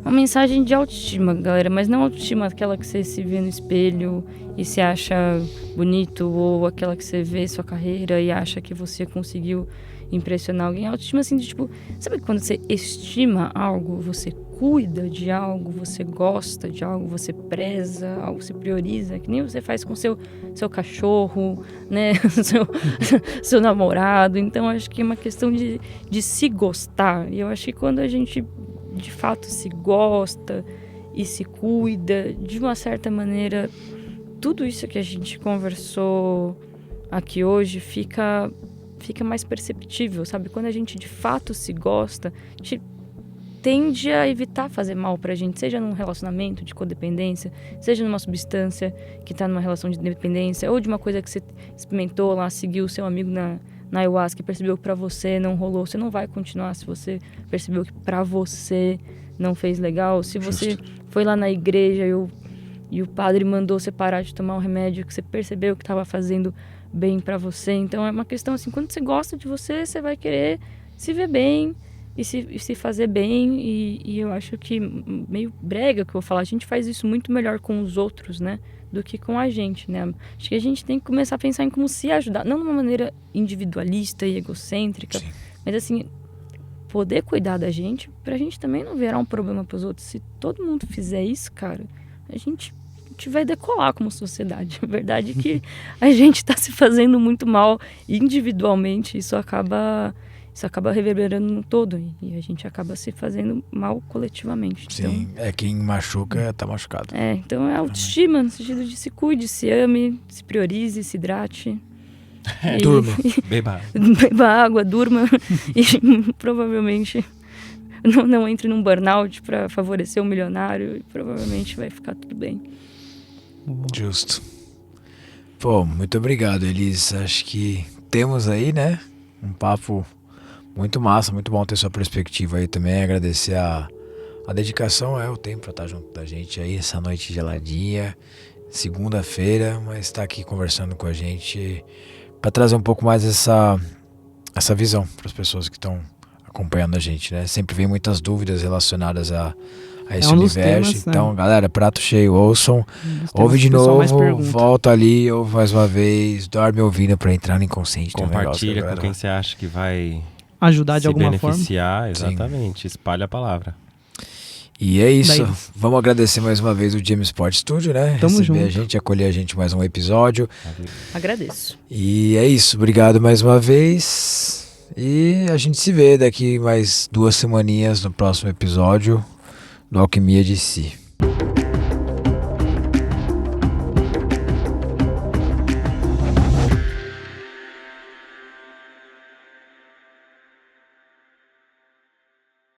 [SPEAKER 1] mensagem de autoestima, galera. Mas não autoestima aquela que você se vê no espelho e se acha bonito, ou aquela que você vê sua carreira e acha que você conseguiu impressionar alguém. Autoestima, assim, de tipo, sabe quando você estima algo, você cuida de algo, você gosta de algo, você preza algo, você prioriza, que nem você faz com seu cachorro, né, seu namorado. Então acho que é uma questão de se gostar, e eu acho que quando a gente de fato se gosta e se cuida, de uma certa maneira, tudo isso que a gente conversou aqui hoje fica mais perceptível, sabe? Quando a gente de fato se gosta, a gente tende a evitar fazer mal pra gente, seja num relacionamento de codependência, seja numa substância que tá numa relação de dependência, ou de uma coisa que você experimentou lá, seguiu o seu amigo na ayahuasca e percebeu que pra você não rolou. Você não vai continuar se você percebeu que pra você não fez legal. Se você foi lá na igreja e o padre mandou você parar de tomar um remédio que você percebeu que estava fazendo bem pra você. Então é uma questão assim, quando você gosta de você, você vai querer se ver bem e se fazer bem, e eu acho que, meio brega que eu vou falar, a gente faz isso muito melhor com os outros, né, do que com a gente, né? Acho que a gente tem que começar a pensar em como se ajudar, não de uma maneira individualista e egocêntrica, sim, mas assim, poder cuidar da gente, pra gente também não virar um problema pros outros. Se todo mundo fizer isso, cara, a gente vai decolar como sociedade. A verdade é que a gente tá se fazendo muito mal individualmente, isso acaba reverberando no todo, e a gente acaba se fazendo mal coletivamente.
[SPEAKER 2] Sim, então, quem machuca tá machucado.
[SPEAKER 1] Então é autoestima, no sentido de se cuide, se ame, se priorize, se hidrate.
[SPEAKER 2] Durma.
[SPEAKER 1] Beba água, durma e provavelmente não entre num burnout para favorecer um milionário, e provavelmente vai ficar tudo bem.
[SPEAKER 2] Justo. Pô, muito obrigado, Elis. Acho que temos aí, né, um papo muito massa, muito bom ter sua perspectiva aí também. Agradecer a dedicação, o tempo pra estar junto da gente aí essa noite geladinha, segunda-feira, mas tá aqui conversando com a gente para trazer um pouco mais essa visão para as pessoas que estão acompanhando a gente, né? Sempre vem muitas dúvidas relacionadas a esse universo. Temas, então, né? Galera, prato cheio, ouçam, ouve de novo, volta ali, ouve mais uma vez, dorme ouvindo para entrar no inconsciente.
[SPEAKER 4] Compartilha com quem você acha que vai
[SPEAKER 3] ajudar de alguma forma.
[SPEAKER 4] Beneficiar, exatamente. Sim. Espalha a palavra.
[SPEAKER 2] E é isso. Daí. Vamos agradecer mais uma vez o James Pod Studio, né?
[SPEAKER 3] Tamo
[SPEAKER 2] Receber
[SPEAKER 3] junto.
[SPEAKER 2] a gente, acolher a gente mais um episódio.
[SPEAKER 1] Agradeço.
[SPEAKER 2] E é isso. Obrigado mais uma vez. E a gente se vê daqui mais 2 semaninhas no próximo episódio do Alquimia de Si.